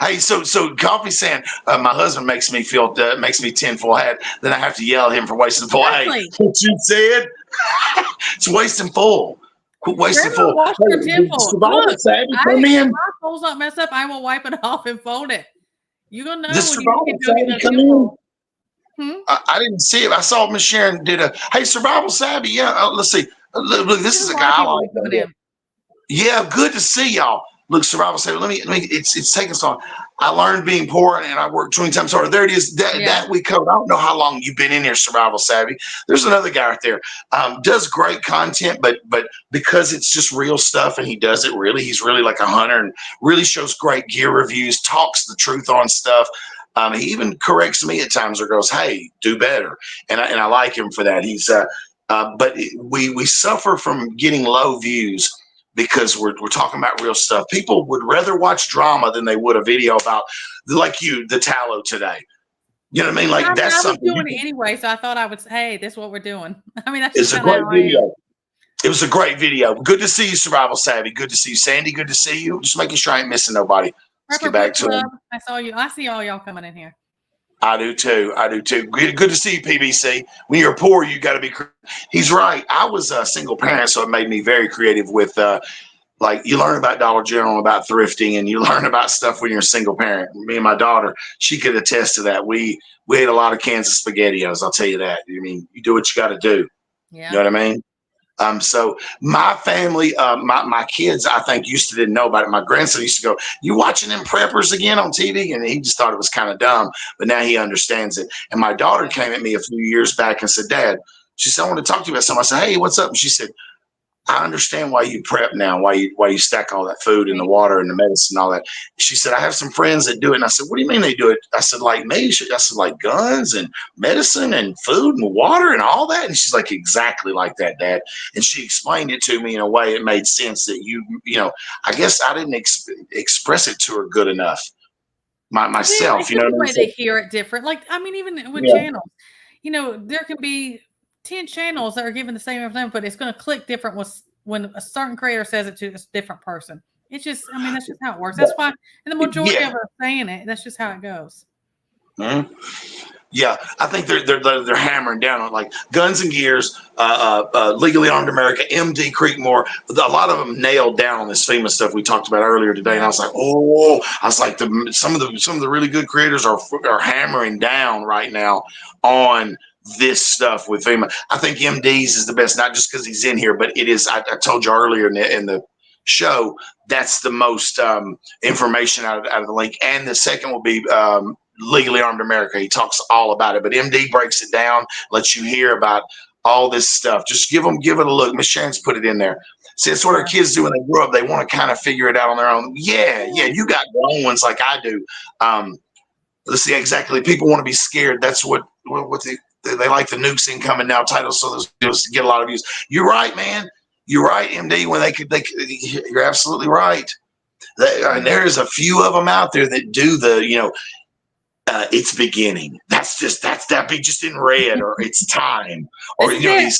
Hey, so Coffee saying my husband makes me feel makes me tinfoil hat. Then I have to yell at him for wasting full. Hey, what you said? It's wasting full. Quit wasting full. Look, if my fold's not messed up, I will wipe it off and fold it. You're gonna know when you come in. I didn't see it. I saw Miss Sharon did a survival savvy. Yeah, let's see. Look, this is a guy I like. Yeah, good to see y'all. Look, survival savvy. Let me. It's taking so long. I learned being poor, and I worked 20 times harder. There it is. That we covered. I don't know how long you've been in here, survival savvy. There's another guy right there. Does great content, but because it's just real stuff, and he does it really. He's really like a hunter, and really shows great gear reviews. Talks the truth on stuff. He even corrects me at times, or goes, "Hey, do better." And I like him for that. He's But we suffer from getting low views because we're talking about real stuff. People would rather watch drama than they would a video about, like the tallow today. You know what I mean? Like, that's I was something doing it anyway, so I thought I would say, hey, this is what we're doing. I mean, that's it's just a kind of great how I am. video. It was a great video. Good to see you, Survival Savvy. Good to see you, Sandy. Good to see you. Just making sure I ain't missing nobody. Let's get back to him. I saw you. I see all y'all coming in here. I do too. Good to see you, PBC. When you're poor, you got to be. He's right. I was a single parent, so it made me very creative with, like, you learn about Dollar General, about thrifting, and you learn about stuff when you're a single parent. Me and my daughter, she could attest to that. We ate a lot of cans of SpaghettiOs. I'll tell you that. I mean, you do what you got to do. Yeah. You know what I mean? So my family, my kids, I think didn't know about it. My grandson used to go, "You watching them preppers again on TV?" And he just thought it was kind of dumb, but now he understands it. And my daughter came at me a few years back and said, "Dad," she said, "I want to talk to you about something." I said, "Hey, what's up?" And she said, "I understand why you prep now, why you stack all that food and the water and the medicine and all that." She said, "I have some friends that do it." And I said, "What do you mean they do it?" I said, "Like me." I said, "Like guns and medicine and food and water and all that." And she's like, "Exactly like that, Dad." And she explained it to me in a way it made sense that you know, I guess I didn't express it to her good enough myself. You know what I mean? They hear it different. Like, I mean, even with channels, you know, there can be 10 channels that are given the same information, but it's going to click different when a certain creator says it to a different person. It's just, I mean, that's just how it works. That's why, and the majority of us saying it, that's just how it goes. Mm-hmm. Yeah, I think they're hammering down on, like, Guns and Gears, Legally Armed America, MD Creekmore. A lot of them nailed down on this FEMA stuff we talked about earlier today, and I was like, some of the really good creators are hammering down right now on this stuff with FEMA. I think MD's is the best, not just because he's in here, but it is. I told you earlier in the show, that's the most information out of the link, and the second will be Legally Armed America. He talks all about it, but MD breaks it down, lets you hear about all this stuff. Just give it a look. Miss Sharon's put it in there. See, it's what our kids do when they grow up. They want to kind of figure it out on their own. Yeah, you got grown ones like I do. Let's see, exactly. People want to be scared. That's what they like, the nukes incoming now titles, so those get a lot of views. You're right, man. You're right, MD. When they could, you're absolutely right. And there's a few of them out there that do the, it's beginning. That be just in red, or it's time, or these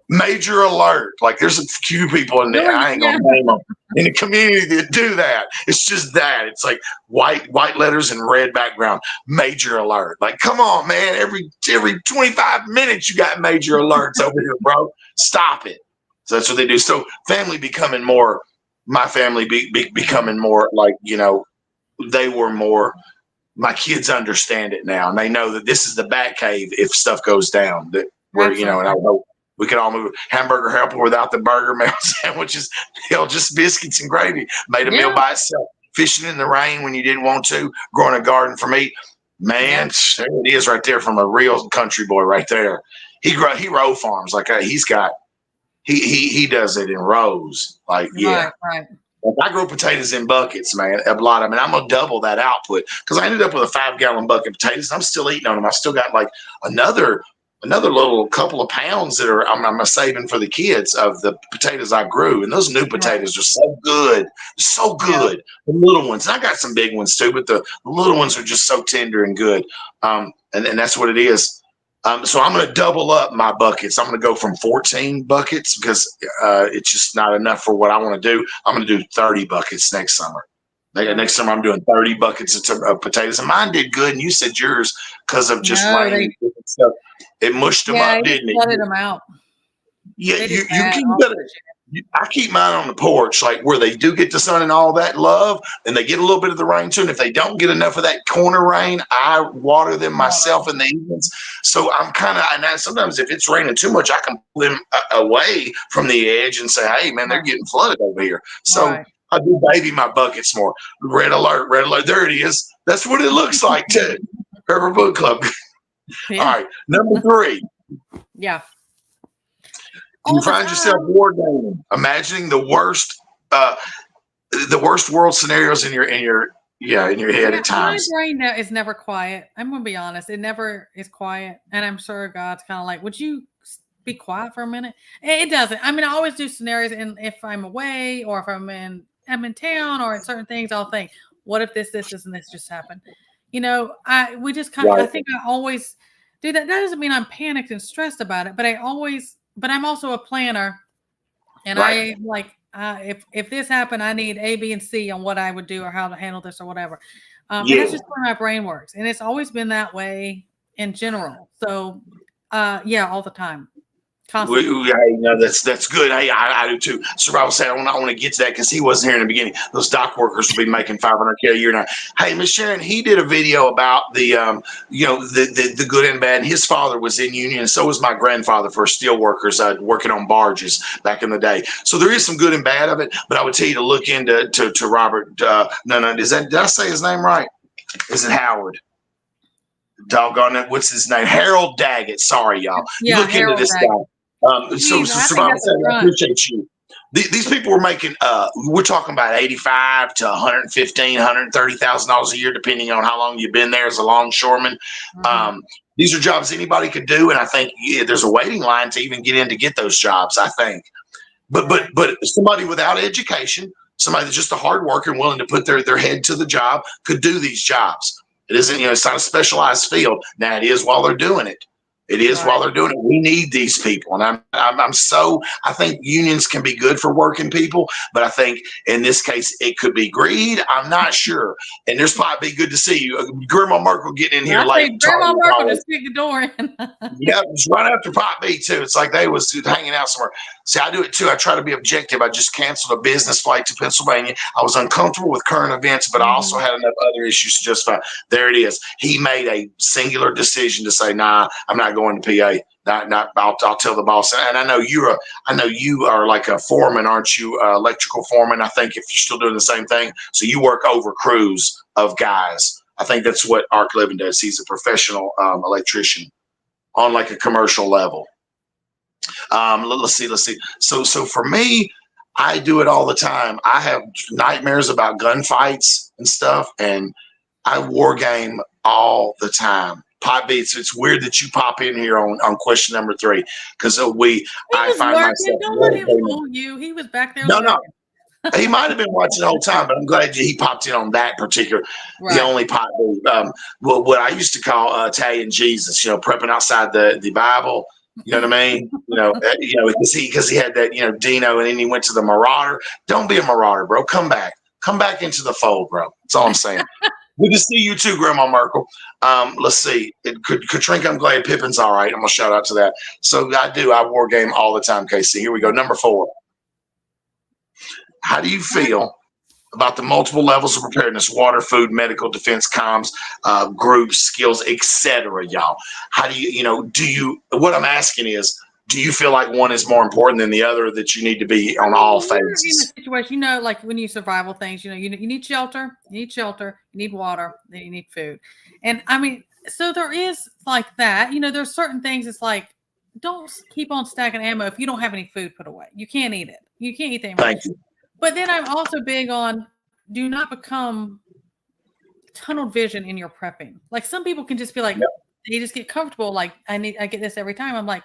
major alert. Like, there's a few people in there, I ain't gonna name them, in the community that do that. It's just that it's like white letters and red background. Major alert. Like, come on, man! Every 25 minutes you got major alerts over here, bro. Stop it. So that's what they do. So family becoming more. My family becoming more like, they were more. My kids understand it now, and they know that this is the bat cave if stuff goes down. That we're, and I hope we can all move. Hamburger helper without the burger, mail sandwiches, just biscuits and gravy. Made a meal by itself. Fishing in the rain when you didn't want to. Growing a garden for me. Man, there it is right there from a real country boy right there. He row farms like he's got. He does it in rows. Like, yeah. Right. I grow potatoes in buckets, man. A lot of them. And I'm going to double that output because I ended up with a 5-gallon bucket of potatoes. I'm still eating on them. I still got like another little couple of pounds that I'm saving for the kids of the potatoes I grew. And those new potatoes are so good. So good. Yeah. The little ones. And I got some big ones too, but the little ones are just so tender and good. And that's what it is. So I'm going to double up my buckets. I'm going to go from 14 buckets because it's just not enough for what I want to do. I'm going to do 30 buckets next summer. Next summer, I'm doing 30 buckets of potatoes. And mine did good. And you said yours because of just rain and stuff. It mushed them up, didn't it? Flooded them out. Yeah, you keep better. I keep mine on the porch, like where they do get the sun and all that love, and they get a little bit of the rain too. And if they don't get enough of that corner rain, I water them myself in the evenings. So I'm kind of, and sometimes if it's raining too much, I can pull them away from the edge and say, "Hey, man, they're getting flooded over here." So I do baby my buckets more. Red alert, red alert. There it is. That's what it looks like too. River Book Club. Yeah. All right, number 3. Yeah. You find yourself wargaming, imagining the worst world scenarios in your head at times. My brain is never quiet. I'm gonna be honest; it never is quiet. And I'm sure God's kind of like, "Would you be quiet for a minute. It doesn't. I mean, I always do scenarios, and if I'm away or if I'm in town or in certain things, I'll think, what if this, and this just happened? We just kind of, I think I always do that. That doesn't mean I'm panicked and stressed about it, but I'm also a planner, and I like, if this happened, I need A, B, and C on what I would do or how to handle this or whatever. And that's just where my brain works. And it's always been that way in general. So, all the time. That's good. Hey, I do too. Survival said, I want to get to that because he wasn't here in the beginning. Those dock workers will be making $500K a year now. Hey, Miss Sharon, he did a video about the good and bad. And his father was in union, and so was my grandfather for steel workers working on barges back in the day. So there is some good and bad of it. But I would tell you to look into to Robert. Did I say his name right? Is it Howard? Doggone it. What's his name? Harold Daggett. Sorry, y'all. Yeah, look into this guy. Survival Center, I appreciate you. These people were making, we're talking about $85,000 to $115,000, $130,000 a year, depending on how long you've been there as a longshoreman. These are jobs anybody could do, and I think there's a waiting line to even get in to get those jobs. I think, but somebody without education, somebody that's just a hard worker and willing to put their head to the job, could do these jobs. It isn't, it's not a specialized field. Now it is while they're doing it. It is while they're doing it. We need these people. And I think unions can be good for working people, but I think in this case, it could be greed. I'm not sure. And there's probably be good to see you. Grandma Merkel getting in here late. Grandma Merkel just kicked the door in. Yeah, it's right after Pot B too. It's like they was hanging out somewhere. See, I do it too. I try to be objective. I just canceled a business flight to Pennsylvania. I was uncomfortable with current events, but I also had enough other issues to justify. There it is. He made a singular decision to say, nah, I'm not going to PA. I'll tell the boss. And I know you are like a foreman, aren't you? Electrical foreman. I think if you're still doing the same thing. So you work over crews of guys. I think that's what Ark Living does. He's a professional electrician on like a commercial level. Let's see. So for me, I do it all the time. I have nightmares about gunfights and stuff, and I war game all the time. Pot beats. It's weird that you pop in here on question number 3 because I find myself. Don't let him fool you. He was back there. No. He might have been watching the whole time, but I'm glad he popped in on that particular. The only pot beat. What I used to call Italian Jesus. Prepping outside the Bible. You know what I mean? Because he had that, Dino, and then he went to the Marauder. Don't be a Marauder, bro. Come back into the fold, bro. That's all I'm saying. Good to see you too, Grandma Merkel. Let's see. Katrinka, I'm glad Pippin's all right. I'm gonna shout out to that. So I war game all the time, KC. Here we go. Number 4. How do you feel about the multiple levels of preparedness: water, food, medical, defense, comms, groups, skills, etc.? Y'all, how do you? What I'm asking is, do you feel like one is more important than the other, that you need to be on all phases? In a situation, like when you survival things, you need shelter, you need water, then you need food. And I mean, so there is like that, there's certain things. It's like, don't keep on stacking ammo if you don't have any food put away. You can't eat it. You can't eat the ammo. Thank you. But then I'm also big on, do not become tunnel vision in your prepping. Like some people can just be like, they just get comfortable. Like I get this every time. I'm like,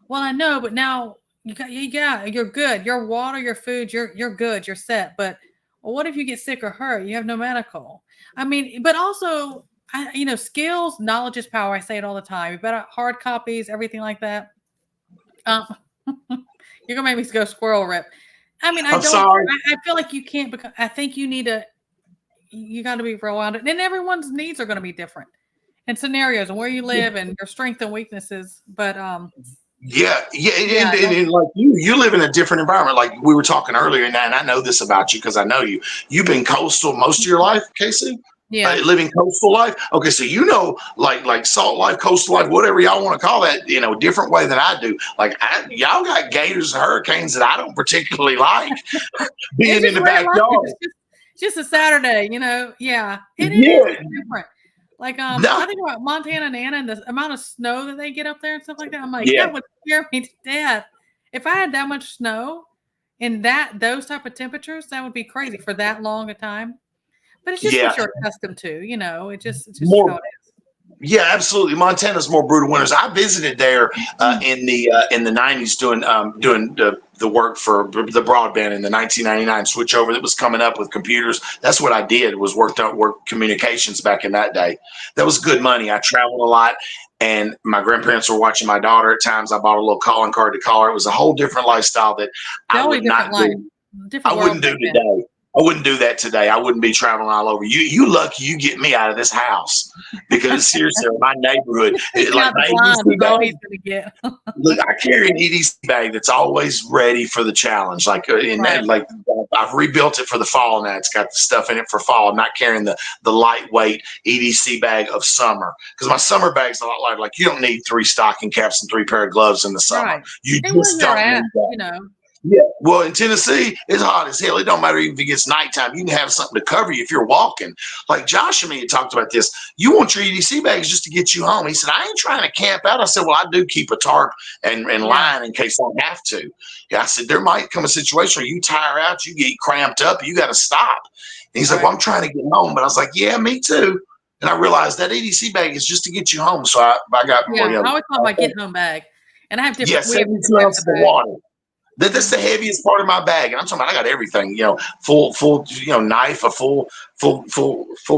well, I know, but now you're good. Your water, your food, you're good. You're set. But what if you get sick or hurt? You have no medical. I mean, but also, skills, knowledge is power. I say it all the time. You better hard copies, everything like that. You're gonna make me go squirrel rip. I mean, I feel like you can't become. I think you got to be well-rounded, and everyone's needs are going to be different, and scenarios, and where you live, and your strengths and weaknesses. But and like you live in a different environment. Like we were talking earlier, and I know this about you because I know you. You've been coastal most of your life, Casey. Yeah, living coastal life. Okay, so like salt life, coastal life, whatever y'all want to call that, different way than I do. Like y'all got gators and hurricanes that I don't particularly like. Being in the backyard. It's just a Saturday, Yeah, it is different. Like I think about Montana and Anna and the amount of snow that they get up there and stuff like that. I'm like, that would scare me to death. If I had that much snow and those type of temperatures, that would be crazy for that long a time. But it's just what you're accustomed to, It's just more, how it is. Yeah, absolutely. Montana's more brutal winters. I visited there in the '90s doing the work for the broadband in the 1999 switchover that was coming up with computers. That's what I did, was work communications back in that day. That was good money. I traveled a lot, and my grandparents were watching my daughter at times. I bought a little calling card to call her. It was a whole different lifestyle that I Totally would not different life, do. I different wouldn't world do back then. today. I wouldn't do that today. I wouldn't be traveling all over. You lucky you get me out of this house, because seriously, my neighborhood, Taking like out the my blind EDC is all bag. he's gonna get. Look, I carry an EDC bag that's always ready for the challenge. Right. Like I've rebuilt it for the fall now. It's got the stuff in it for fall. I'm not carrying the lightweight EDC bag of summer, because my summer bag's a lot lighter. Like, you don't need 3 stocking caps and 3 pair of gloves in the summer. Right. You And where just you're don't at, need that. you know. Yeah. Well, in Tennessee, it's hot as hell. It don't matter even if it gets nighttime. You can have something to cover you if you're walking. Like Josh and me had talked about this. You want your EDC bags just to get you home. He said, I ain't trying to camp out. I said, well, I do keep a tarp and line in case I have to. Yeah, I said, there might come a situation where you tire out, you get cramped up, you got to stop. And he's like, well, I'm trying to get home. But I was like, yeah, me too. And I realized that EDC bag is just to get you home. So I got I always thought my get home bag. And I have different 72 ounces of water. That's the heaviest part of my bag. And I'm talking about, I got everything, full, knife, a full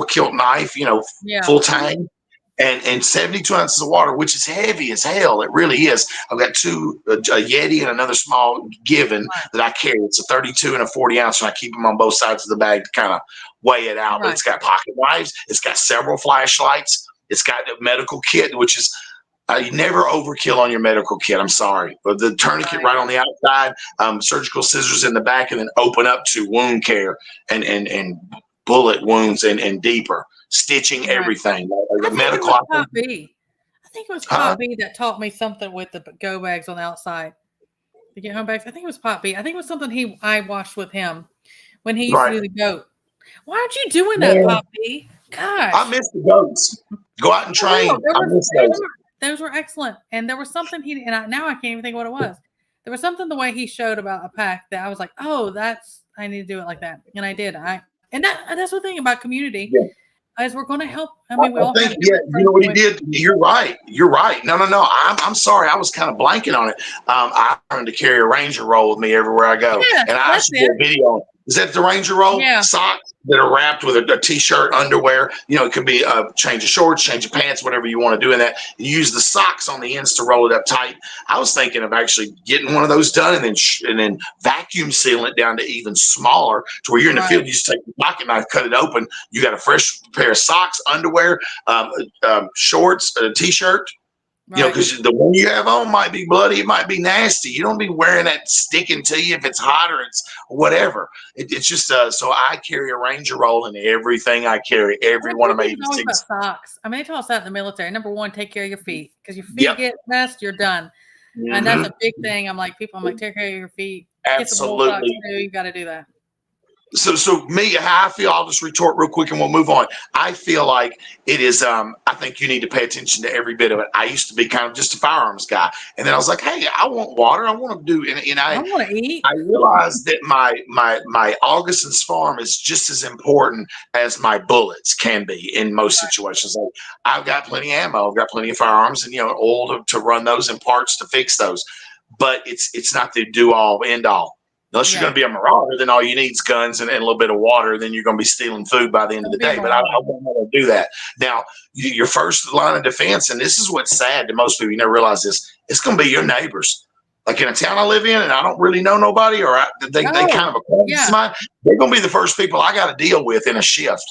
kilt knife, full tang, and 72 ounces of water, which is heavy as hell. It really is. I've got 2, a Yeti and another small Given that I carry. It's a 32 and a 40 ounce, and I keep them on both sides of the bag to kind of weigh it out. But it's got pocket knives. It's got several flashlights. It's got a medical kit, which is, you never overkill on your medical kit. I'm sorry, but the tourniquet right on the outside, surgical scissors in the back, and then open up to wound care and bullet wounds and deeper stitching, everything. Medical. I think it was Pop B that taught me something with the go bags on the outside. The get home bags. I think it was Pop B. I think it was something I watched with him when he used to do the goat. Why aren't you doing that, Pop B? Gosh, I miss the goats. Go out and train. I miss those. Those were excellent. And there was something now I can't even think what it was. There was something the way he showed about a pack that I was like, oh, I need to do it like that. And I did. That's the thing about community, is we're going to help. I mean, we all think, you know what he did? You're right. No. I'm sorry. I was kind of blanking on it. I learned to carry a Ranger roll with me everywhere I go. Yeah, and I actually did a video. Is that the Ranger roll? Yeah. Socks that are wrapped with a t-shirt, underwear. It could be a change of shorts, change of pants, whatever you want to do in that. You use the socks on the ends to roll it up tight. I was thinking of actually getting one of those done and then vacuum sealing it down to even smaller, to where you're in the field. You just take the pocket knife, cut it open. You got a fresh pair of socks, underwear, shorts, a t-shirt. Because the one you have on might be bloody, it might be nasty. You don't be wearing that sticking to you if it's hot or it's whatever. It's just so I carry a Ranger roll in everything I carry. Every one of my socks. I mean, they tell us that in the military. Number 1, take care of your feet, because your feet get messed, you're done. And that's a big thing. I'm like, take care of your feet. Absolutely, you got to do that. So me, how I feel, I'll just retort real quick and we'll move on. I feel like it is, I think you need to pay attention to every bit of it. I used to be kind of just a firearms guy. And then I was like, hey, I want water. I want to do, and I want to eat. I realized that my Augustin's farm is just as important as my bullets can be in most situations. Like, I've got plenty of ammo. I've got plenty of firearms and, oil to run those and parts to fix those. But it's not the do all end all. Unless you're going to be a marauder, then all you need is guns and a little bit of water. Then you're going to be stealing food by the end of the day. But I won't want to do that. Now, your first line of defense, and this is what's sad to most people, you never realize this, it's going to be your neighbors. Like in a town I live in, and I don't really know nobody, or they kind of acquaintance of mine, they're going to be the first people I got to deal with in a shift.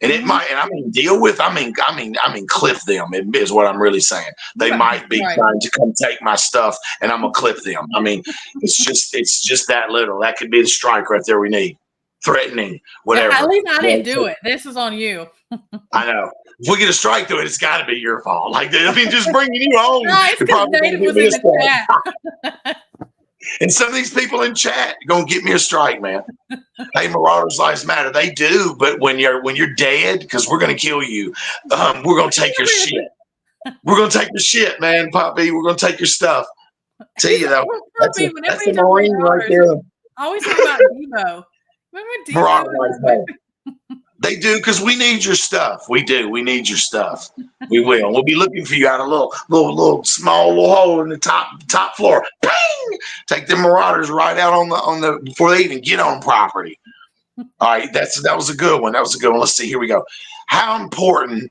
And it might, and I mean deal with, I mean clip them is what I'm really saying. They might be trying to come take my stuff, and I'm gonna clip them. I mean, it's just that little. That could be the strike right there we need. Threatening, whatever. At least I didn't do it. This is on you. I know. If we get a strike through it, it's got to be your fault. Like, I mean, just bringing you home. No, it's because Native was in the chat. And some of these people in chat are gonna get me a strike, man. Hey, Marauders Lives Matter. They do, but when you're dead, because we're gonna kill you, we're gonna take your shit. We're gonna take your shit, man, Poppy. We're gonna take your stuff. Tell you though, that's a Marine right there. I always think about Debo. Remember Debo? They do, because we need your stuff. We do. We need your stuff. We will. We'll be looking for you out a little small little hole in the top floor. Bang! Take them marauders right out on the before they even get on property. All right, that was a good one. That was a good one. Let's see. Here we go. How important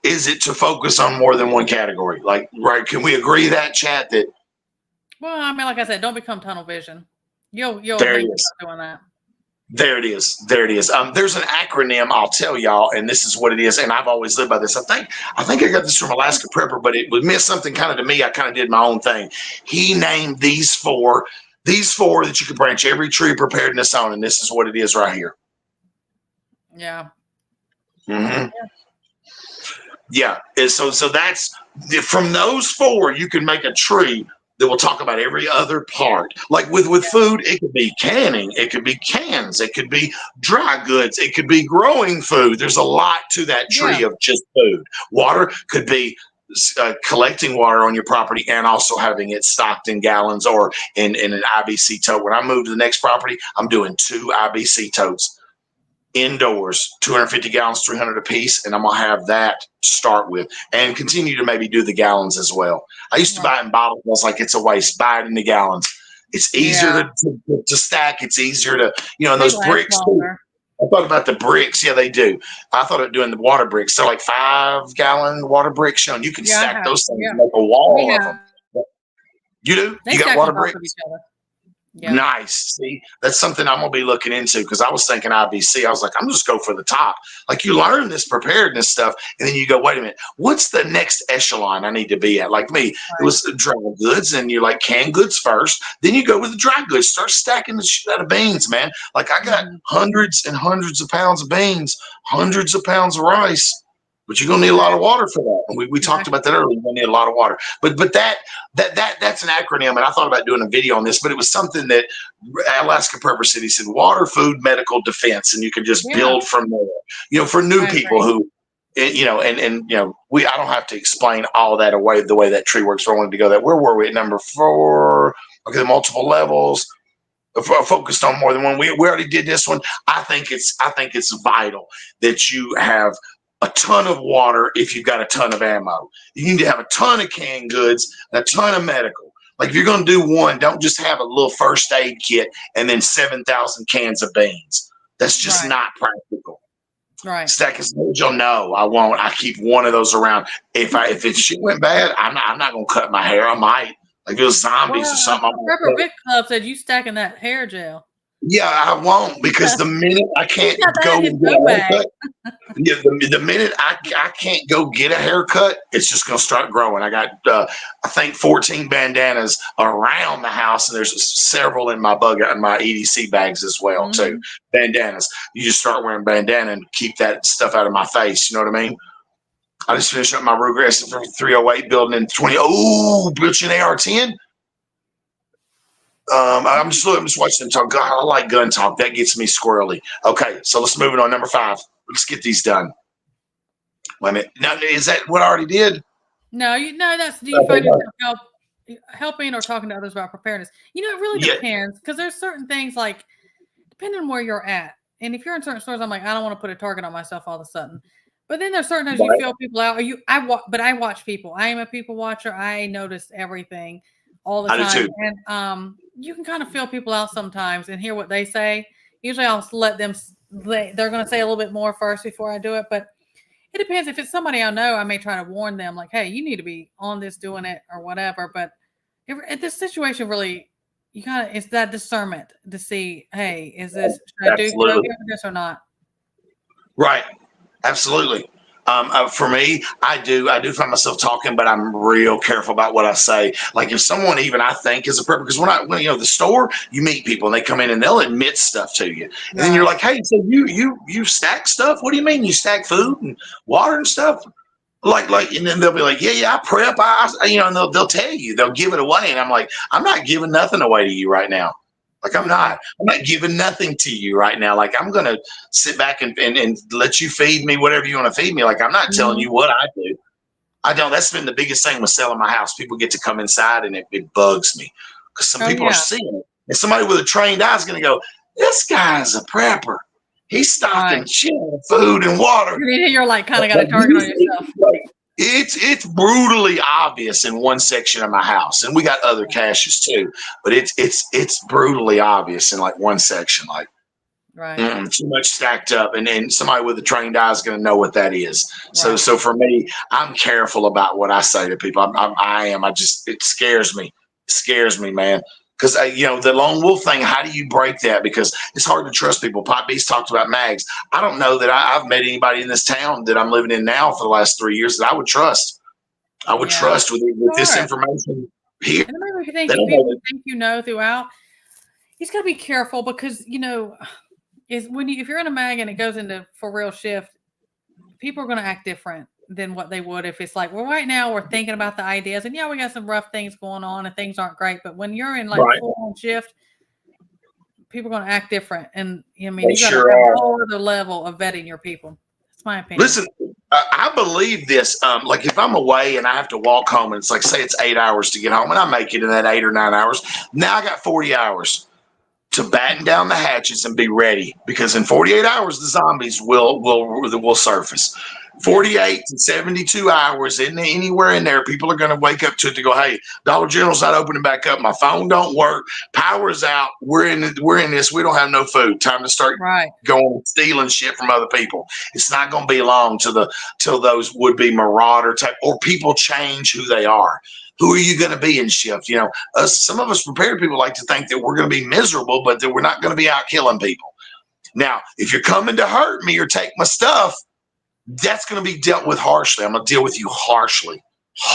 is it to focus on more than one category? Like, right? Can we agree that, chat? That Well, I mean, like I said, don't become tunnel vision. You'll there it think is. about doing that. There it is. There it is. There's an acronym I'll tell y'all, and this is what it is. And I've always lived by this. I think I got this from Alaska Prepper, but it would mean something kind of to me. I kind of did my own thing. He named these four that you can branch every tree of preparedness on, and this is what it is right here. Yeah. Mm-hmm. Yeah. And so that's from those four, you can make a tree that will talk about every other part. Like with food, it could be canning, it could be cans, it could be dry goods, it could be growing food. There's a lot to that tree of just food. Water could be collecting water on your property and also having it stocked in gallons or in an IBC tote. When I move to the next property, I'm doing 2 IBC totes indoors, 250 gallons, 300 a piece, and I'm gonna have that to start with and continue to maybe do the gallons as well. I used to buy it in bottles. I was like, it's a waste. Buy it in the gallons. It's easier to stack. It's easier to, and those bricks too. I thought about the bricks. Yeah, they do. I thought of doing the water bricks. So like 5-gallon water bricks, Sean. You can stack those things and make a wall of them. You do? They you got water bricks? Yeah. Nice. See, that's something I'm gonna be looking into, because I was thinking IBC. I was like, I'm just go for the top. Like, you learn this preparedness stuff, and then you go, wait a minute, what's the next echelon I need to be at? Like me, it was the dry goods, and you're like canned goods first. Then you go with the dry goods. Start stacking the shit out of beans, man. Like, I got hundreds and hundreds of pounds of beans, hundreds of pounds of rice. But you're gonna need a lot of water for that. And we talked about that earlier. You're gonna need a lot of water. But that's an acronym, and I thought about doing a video on this, but it was something that Alaska Prepper City said: water, food, medical, defense, and you can just build from there. For new people who, I don't have to explain all that away the way that tree works. So I wanted to go that. Where were we at number 4? Okay, the multiple levels. Focused on more than one. We already did this one. I think it's vital that you have a ton of water if you've got a ton of ammo. You need to have a ton of canned goods and a ton of medical. Like, if you're going to do one, don't just have a little first aid kit and then 7,000 cans of beans. That's just not practical. Right. Stack of Joe, no, I won't. I keep one of those around. If it shit went bad, I'm not going to cut my hair. I might. Like, it was zombies or something. Prepper Rick Club said you stacking that hair gel. Yeah, I won't, because the minute I can't go and get a haircut, the minute I can't go get a haircut, it's just going to start growing. I got, I think 14 bandanas around the house, and there's several in my EDC bags as well, too. Bandanas. You just start wearing bandana and keep that stuff out of my face. You know what I mean? I just finished up my regress from 308 building in 20. Oh, built you an AR-10? I'm just watching them talk. God, I like gun talk. That gets me squirrely. Okay, so let's move it on. Number 5. Let's get these done. Wait a minute. Now, is that what I already did? No, that's, do you find yourself helping or talking to others about preparedness? It really depends, because there's certain things, like, depending on where you're at. And if you're in certain stores, I'm like, I don't want to put a target on myself all of a sudden. But then there's certain times you feel people out. But I watch people. I am a people watcher. I notice everything all the time. I do too. And you can kind of feel people out sometimes and hear what they say. Usually I'll let them, they're going to say a little bit more first before I do it. But it depends. If it's somebody I know, I may try to warn them, like, hey, you need to be on this, doing it, or whatever. But at this situation, really, it's that discernment to see, hey, should I do this or not? Right. Absolutely. For me, I do find myself talking, but I'm real careful about what I say. Like, if someone even I think is a prepper, because when the store, you meet people and they come in and they'll admit stuff to you, and then you're like, hey, so you stack stuff? What do you mean you stack food and water and stuff? Like, and then they'll be like, yeah, I prep. And they'll tell you, they'll give it away, and I'm like, I'm not giving nothing away to you right now. Like, I'm not giving nothing to you right now. Like, I'm going to sit back and let you feed me whatever you want to feed me. Like, I'm not telling you what I do. I don't. That's been the biggest thing with selling my house. People get to come inside, and it bugs me, because some people are seeing it. And somebody with a trained eye is going to go, this guy's a prepper. He's stocking Right. shit of food and water. You're like kind of got a target on yourself. It's brutally obvious in one section of my house, and we got other caches too. But it's brutally obvious in like one section, like Right. too much stacked up, and then somebody with a trained eye is going to know what that is. So Right. so for me, I'm careful about what I say to people. I just it scares me. It scares me, man. Because the lone wolf thing. How do you break that? Because it's hard to trust people. Pop Beast talked about mags. I don't know that I've met anybody in this town that I'm living in now for the last 3 years that I would trust. I would Yeah. trust with this Sure. information here. And remember, if you They think don't know people that. think throughout, you just got to be careful because is if you're in a mag and it goes into for real shift, people are going to act different than what they would if it's like, well, right now we're thinking about the ideas and we got some rough things going on and things aren't great. But when you're in like Right. full on shift, people are going to act different. And I mean, They you got to sure have are. a whole other level of vetting your people. That's my opinion. Listen, I believe this. Like if I'm away and I have to walk home, and it's like say it's 8 hours to get home, and I make it in that 8 or 9 hours. Now I got 40 hours to batten down the hatches and be ready, because in 48 hours the zombies will surface. 48 to 72 hours anywhere in there, people are going to wake up to it to go, hey, Dollar General's not opening back up. My phone don't work. Power's out. We're in this. We don't have no food. Time to start going and stealing shit from other people. It's not going to be long till those would be marauder type or people change who they are. Who are you going to be in shift? Some of us prepared people like to think that we're going to be miserable, but that we're not going to be out killing people. Now, if you're coming to hurt me or take my stuff, that's going to be dealt with harshly. I'm going to deal with you harshly.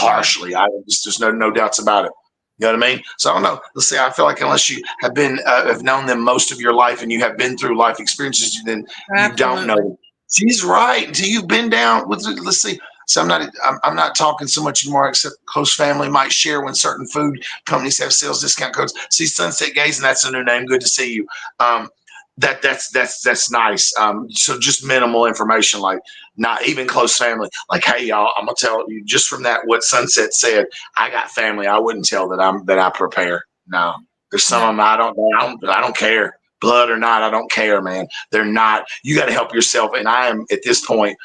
There's no doubts about it. You know what I mean? So I don't know. Let's see. I feel like unless you have been have known them most of your life and you have been through life experiences, then you don't know them. She's right. Until you've been down with. Let's see. So I'm not talking so much anymore, except close family might share when certain food companies have sales discount codes. See, Sunset Gaze, and that's a new name. Good to see you. That's nice. So just minimal information, like not even close family. Like, hey y'all, I'm gonna tell you just from that what Sunset said. I got family. I wouldn't tell that I prepare. No, there's some of them I don't care. Blood or not, I don't care, man. They're not. You got to help yourself. And I am at this point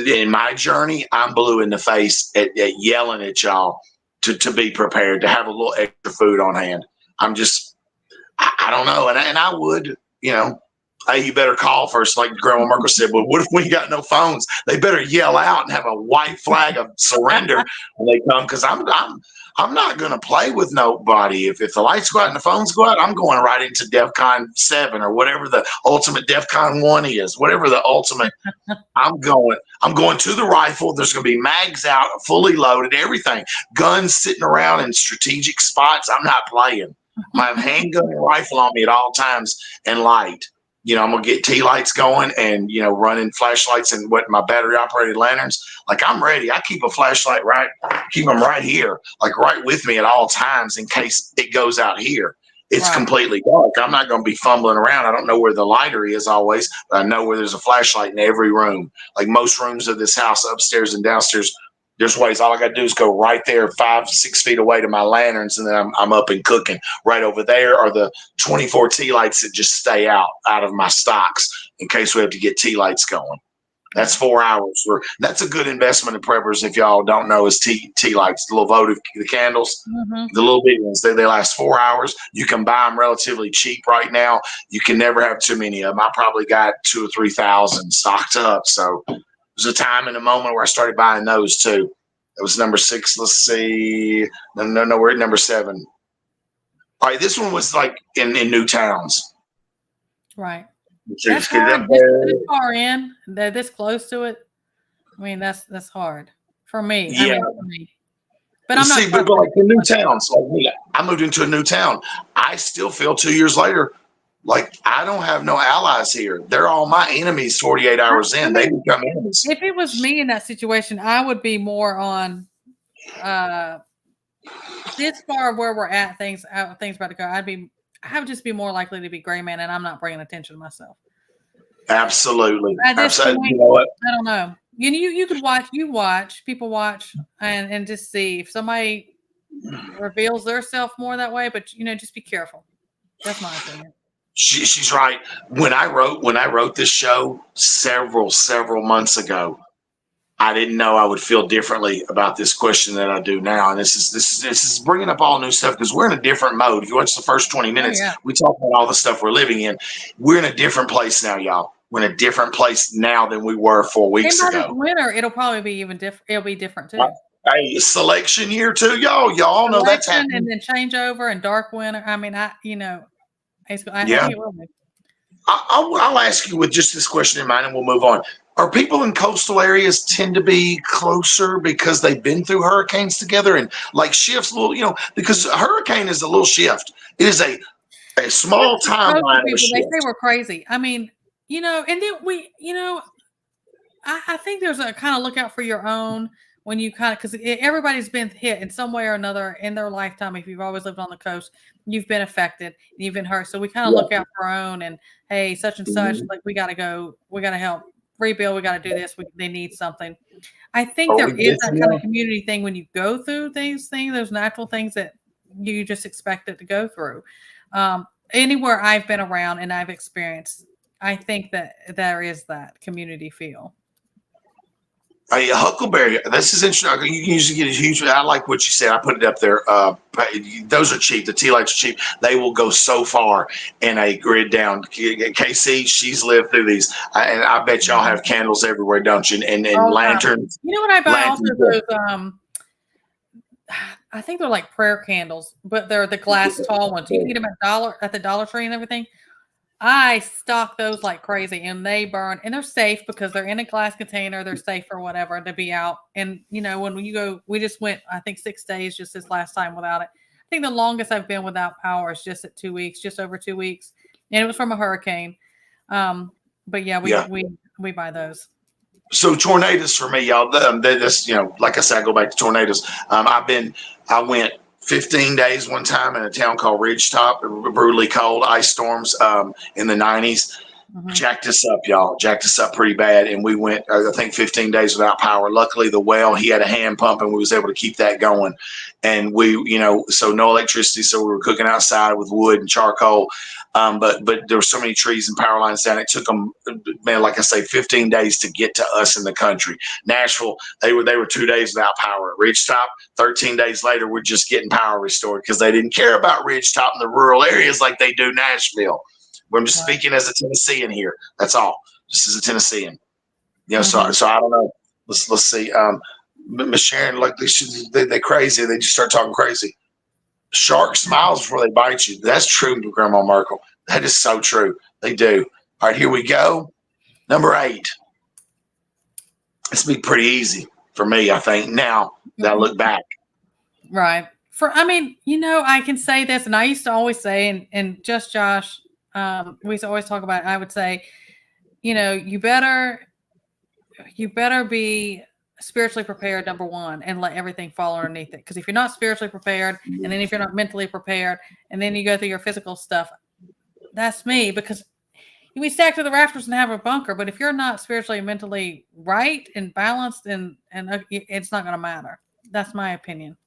in my journey, I'm blue in the face at yelling at y'all to be prepared, to have a little extra food on hand. I'm just, I don't know. And I would, hey, you better call first, like Grandma Merkel said. But what if we got no phones? They better yell out and have a white flag of surrender when they come, because I'm not going to play with nobody. If the lights go out and the phones go out, I'm going right into DEFCON 7 or whatever the ultimate DEFCON 1 is, whatever the ultimate. I'm going to the rifle. There's going to be mags out, fully loaded, everything. Guns sitting around in strategic spots. I'm not playing. My handgun and rifle on me at all times and light. I'm going to get tea lights going and, running flashlights and my battery operated lanterns. Like I'm ready. I keep a flashlight keep them right here, like right with me at all times in case it goes out here. It's completely dark. I'm not going to be fumbling around. I don't know where the lighter is always, but I know where there's a flashlight in every room. Like most rooms of this house, upstairs and downstairs, there's ways. All I got to do is go right there 5-6 feet away to my lanterns, and then I'm up and cooking. Right over there are the 24 tea lights that just stay out of my stocks in case we have to get tea lights going. That's 4 hours. That's a good investment in preppers. If y'all don't know, is tea lights, the little votive, the candles, the little big ones. They last 4 hours. You can buy them relatively cheap right now. You can never have too many of them. I probably got 2,000 or 3,000 stocked up. So there's a time and a moment where I started buying those too. It was number 6. Let's see. No, we're at number 7. All right, this one was like in new towns. Right. That's hard. This far in, this close to it. I mean, that's hard for me. Yeah. For me. But I'm not. See, but like in new towns, like me, I moved into a new town. I still feel 2 years later like I don't have no allies here. They're all my enemies 48 hours in. They become enemies. If it was me in that situation, I would be more on this far where we're at, things about to go. I would just be more likely to be gray man, and I'm not bringing attention to myself. Absolutely. At this Absolutely. point, you know what? I don't know. You could watch, people watch and just see if somebody reveals their self more that way, but just be careful. That's my opinion. She's right. When I wrote this show several months ago, I didn't know I would feel differently about this question than I do now. And this is bringing up all new stuff because we're in a different mode. If you watch the first 20 Oh minutes, yeah. we talk about all the stuff we're living in. We're in a different place now, y'all. We're in a different place now than we were 4 And weeks by this ago. winter, it'll probably be even different. It'll be different too. Hey, selection year too, y'all. Y'all know that's Election happening. and then changeover and dark winter. I mean, I I Yeah. think it will be. I'll ask you with just this question in mind and we'll move on. Are people in coastal areas tend to be closer because they've been through hurricanes together and like shifts a little, because a hurricane is a little shift. It is a small timeline of a People, they say shift. we're crazy. I mean, and then I think there's a kind of look out for your own when you kind of, because everybody's been hit in some way or another in their lifetime. If you've always lived on the coast, you've been affected, you've been hurt. So we kind of Yeah. look out for our own and, hey, such and such, like we got to go, we got to help rebuild, we got to do this, they need something. I think there is that kind of community thing when you go through those natural things that you just expect it to go through. Anywhere I've been around and I've experienced, I think that there is that community feel. A huckleberry. This is interesting. You can usually get a huge. I like what you said. I put it up there. Those are cheap. The tea lights are cheap. They will go so far in a grid down. KC, she's lived through these, and I bet y'all have candles everywhere, don't you? And lanterns. You know what I buy also lanterns. those I think they're like prayer candles, but they're the glass tall ones. You can get them at the Dollar Tree and everything. I stock those like crazy and they burn and they're safe because they're in a glass container. They're safe or whatever to be out. And when you go, we just went, I think 6 days just this last time without it. I think the longest I've been without power is just at 2 weeks, just over 2 weeks. And it was from a hurricane. But yeah, we buy those. So tornadoes for me, y'all. This, like I said, I go back to tornadoes. I went 15 days one time in a town called Ridgetop, brutally cold, ice storms in the 90s. Jacked us up, y'all. Jacked us up pretty bad. And we went, I think, 15 days without power. Luckily, the well, he had a hand pump and we was able to keep that going. And we, so no electricity. So we were cooking outside with wood and charcoal. But there were so many trees and power lines down. It took them, man, like I say, 15 days to get to us in the country. Nashville, they were 2 days without power. At Ridgetop, 13 days later, we're just getting power restored because they didn't care about Ridgetop in the rural areas like they do Nashville. I'm just speaking as a Tennessean here. That's all. Just as a Tennessean. So I don't know. Let's see. Miss Sharon, like they crazy. They just start talking crazy. Shark smiles before they bite you. That's true, Grandma Merkel. That is so true. They do. All right, here we go. Number 8. It's be pretty easy for me, I think, now that I look back. Right. I can say this, and I used to always say, and just Josh, we used to always talk about it, I would say, you better be spiritually prepared, number one, and let everything fall underneath it. Because if you're not spiritually prepared, and then if you're not mentally prepared, and then you go through your physical stuff, that's me. Because we stack to the rafters and have a bunker, but if you're not spiritually and mentally right and balanced, and it's not going to matter. That's my opinion.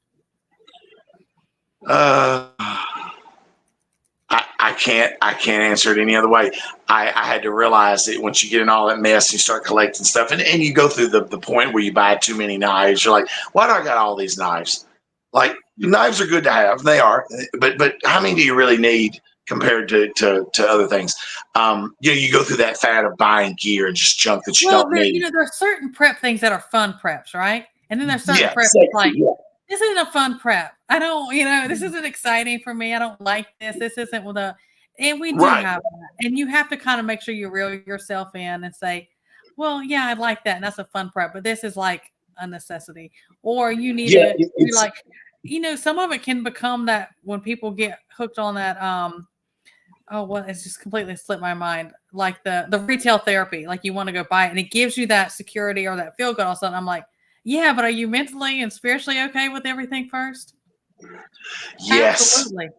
I can't answer it any other way. I had to realize that once you get in all that mess, you start collecting stuff, and you go through the point where you buy too many knives. You're like, why do I got all these knives? Like, knives are good to have, they are, but how many do you really need compared to other things? You go through that fad of buying gear and just junk that you don't need. There are certain prep things that are fun preps, right? And then there's certain preps like. This isn't a fun prep. I don't, this isn't exciting for me. I don't like this. This isn't and we do have that. And you have to kind of make sure you reel yourself in and say, well, yeah, I like that. And that's a fun prep, but this is like a necessity. Or you need to be like, some of it can become that when people get hooked on that, it's just completely slipped my mind. Like the retail therapy, like you want to go buy it and it gives you that security or that feel good all of a sudden. I'm like, yeah, but are you mentally and spiritually okay with everything first? Yes. Absolutely.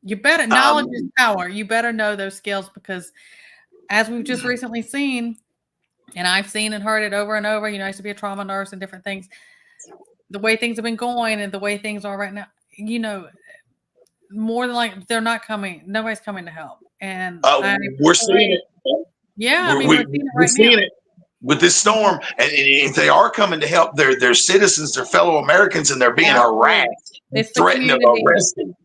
You better, knowledge is power. You better know those skills because as we've just recently seen, and I've seen and heard it over and over, I used to be a trauma nurse and different things. The way things have been going and the way things are right now, more than like they're not coming. Nobody's coming to help. And we're seeing it. Yeah, I mean, We're we're seeing it we're right seeing now. it with this storm, and if they are coming to help their citizens, their fellow Americans, and they're being harassed and It's the threatened of community. arresting,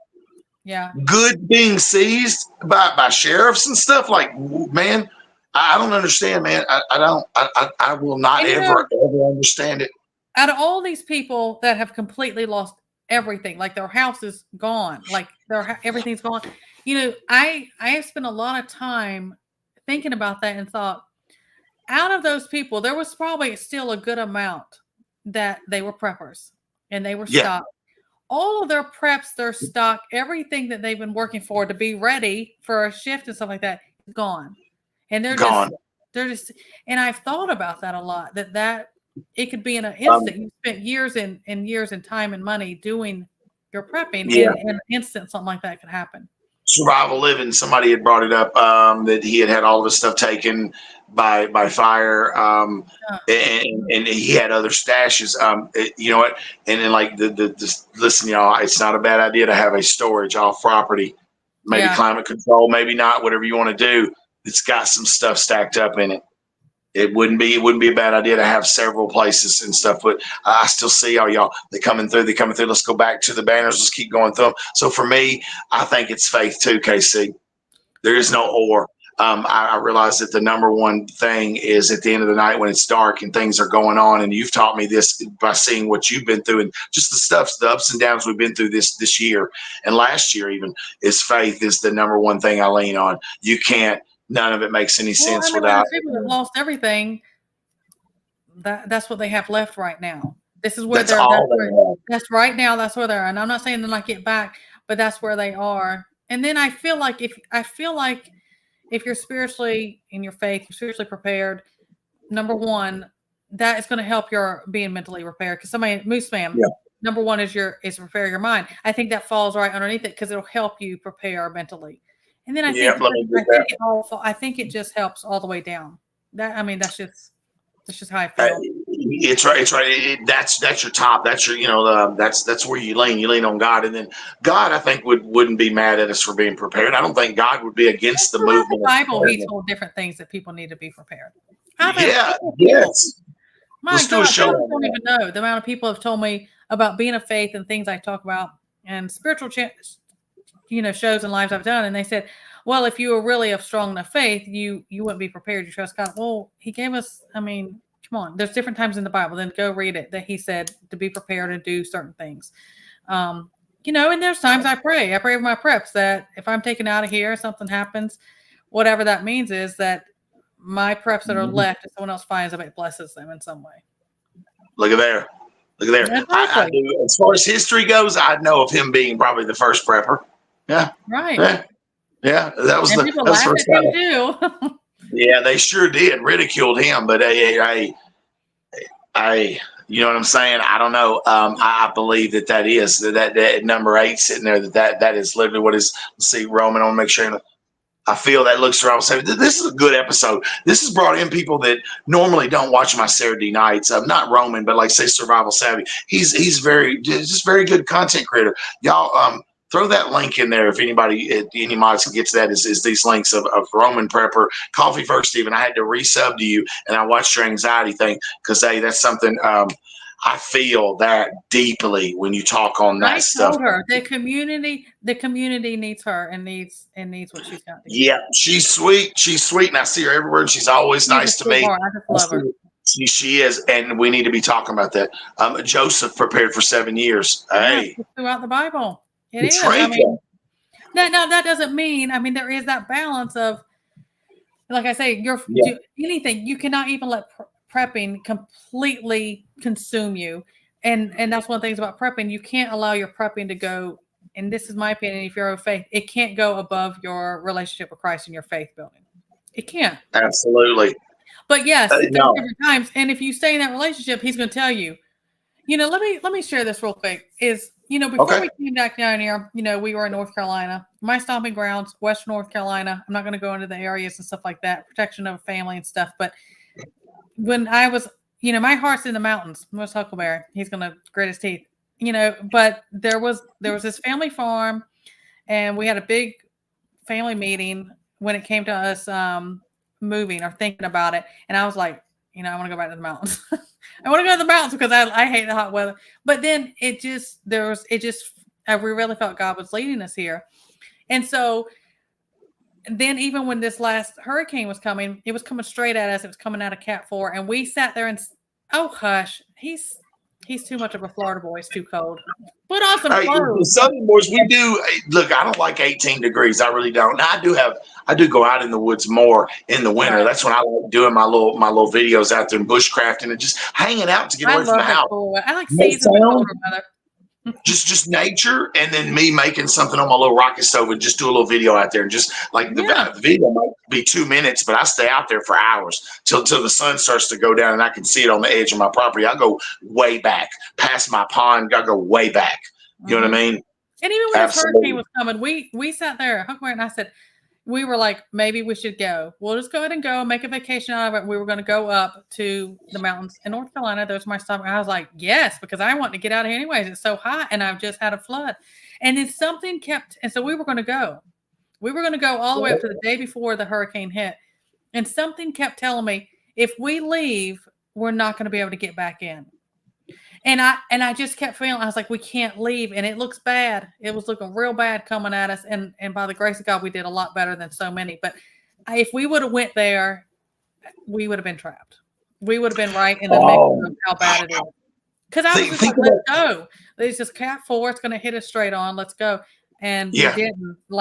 Yeah. goods being seized by sheriffs and stuff. Like, man, I don't understand, man. I will not And, ever understand it. out of all these people that have completely lost everything, like their house is gone, like everything's gone. I have spent a lot of time thinking about that and thought, out of those people, there was probably still a good amount that they were preppers and they were Yeah, stocked. All of their preps, their stock, everything that they've been working for to be ready for a shift and stuff like that is gone. And gone. they're just, and I've thought about that a lot, that it could be in an instant. You spent years and years and time and money doing your prepping, Yeah. and in an instant, something like that could happen. Survival living. Somebody had brought it up, that he had all of his stuff taken by fire, and he had other stashes. You know what? And then like listen, y'all, it's not a bad idea to have a storage off property. Maybe Yeah. climate control, maybe not. Whatever you want to do, it's got some stuff stacked up in it. It wouldn't be a bad idea to have several places and stuff. But I still see all y'all. They're coming through. Let's go back to the banners. Let's keep going through them. So for me, I think it's faith too, KC. There is no or. I realize that the number one thing is at the end of the night when it's dark and things are going on, and you've taught me this by seeing what you've been through and just the ups and downs we've been through this year and last year even, is faith is the number one thing I lean on. You can't. None of it makes any sense without. People that lost everything, that's what they have left right now. This is where that's right now. That's where they're. And I'm not saying they're not get back, but that's where they are. And then I feel like if you're spiritually in your faith, you're spiritually prepared. Number one, that is going to help your being mentally prepared. Because Moose Fam, number one is prepare your mind. I think that falls right underneath it because it'll help you prepare mentally. And then I think it just helps all the way down. That's just how I feel. It's right. That's your top. That's your that's where you lean. You lean on God, and then God, I think wouldn't be mad at us for being prepared. I don't think God would be against the movement. The Bible, he told different things that people need to be prepared. Yes. My Let's do a God, show. I don't even know the amount of people have told me about being of faith and things I talk about and spiritual shows and lives I've done, and they said, well, if you were really of strong enough faith, you wouldn't be prepared. You trust God. Well, he gave us, come on, there's different times in the Bible, then go read it, that he said to be prepared and do certain things. And there's times I pray with my preps that if I'm taken out of here, something happens, whatever that means is that my preps that are left, if someone else finds them, it blesses them in some way. Look at there. I do, as far as history goes, I know of him being probably the first prepper. Yeah. Right. Yeah. That was people laugh at him too. Yeah, they sure did. Ridiculed him, but I you know what I'm saying? I don't know. I believe that is that number 8 sitting there. That is literally what is. Let's see, Roman. I want to make sure. I feel that looks around. This is a good episode. This has brought in people that normally don't watch my Saturday nights. Not Roman, but like say Survival Savvy. He's very good content creator. Y'all throw that link in there if any mods can get to that. Is these links of Roman Prepper, Coffee First Stephen. I had to resub to you, and I watched your anxiety thing because that's something. I feel that deeply when you talk on that stuff. I told her the community needs her and needs what she's got. Yeah, she's sweet, and I see her everywhere, and she's always nice to me. I just love her. She is, and we need to be talking about that. Joseph prepared for 7 years. Hey, throughout the Bible, it is. Now that doesn't mean. There is that balance of, like I say, anything. You cannot even let prepping completely consume you, and that's one of the things about prepping. You can't allow your prepping to go, and this is my opinion, if you're of faith, it can't go above your relationship with Christ and your faith building. It can't. Absolutely. But yes, different times, and if you stay in that relationship, he's going to tell you, let me share this real quick. Before we came back down here, we were in North Carolina, my stomping grounds, Western North Carolina. I'm not going to go into the areas and stuff like that, protection of family and stuff, but when I was, my heart's in the mountains. Most Huckleberry, he's gonna grit his teeth, But there was this family farm, and we had a big family meeting when it came to us moving or thinking about it, and I was like, I want to go back to the mountains. I want to go to the mountains because I hate the hot weather. But then we really felt God was leading us here. And so then even when this last hurricane was coming, it was coming straight at us. It was coming out of Cat 4. And we sat there and, oh, hush, he's too much of a Florida boy. It's too cold. Put on some clothes. Southern boys, we do. Look, I don't like 18 degrees. I really don't. Now, I do go out in the woods more in the winter. Right. That's when I like doing my little videos out there in bushcrafting and just hanging out to get away from the house. Cool. I like seasons with older weather. Just nature, and then me making something on my little rocket stove and just do a little video out there, and just like the video might be 2 minutes, but I stay out there for hours till the sun starts to go down and I can see it on the edge of my property. I go way back past my pond. I go way back. You know what I mean? And even when this hurricane was coming, we sat there, and I said, we were like, maybe we should go. We'll just go ahead and go make a vacation out of it. We were going to go up to the mountains in North Carolina. There's my stomach. I was like, yes, because I want to get out of here anyways. It's so hot and I've just had a flood. And then something and so we were going to go. We were going to go all the way up to the day before the hurricane hit. And something kept telling me, if we leave, we're not going to be able to get back in. And I just kept feeling, I was like, we can't leave. And it looks bad. It was looking real bad coming at us. And by the grace of God, we did a lot better than so many. But if we would have went there, we would have been trapped. We would have been right in the mix of how bad it is. Because I was just like, let's go. It's just Cat 4. It's going to hit us straight on. Let's go. And we didn't. The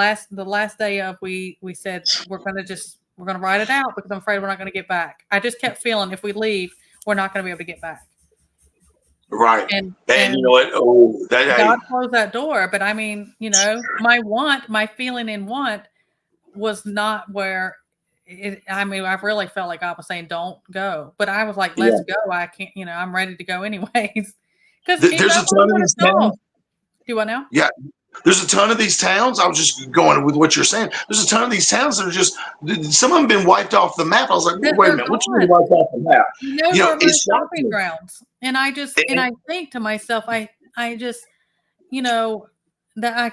last day of, we said, we're going to ride it out because I'm afraid we're not going to get back. I just kept feeling if we leave, we're not going to be able to get back. Right. And you know what? God closed that door. But I mean, my feeling in want was not where I really felt like God was saying, don't go. But I was like, let's go. I can't, I'm ready to go anyways. Because there's a ton of these towns. Do what now? Yeah. There's a ton of these towns. I was just going with what you're saying. There's a ton of these towns that are just, some of them been wiped off the map. I was like, wait a minute, what you mean wiped off the map? It's shopping grounds. And I think to myself, I just, that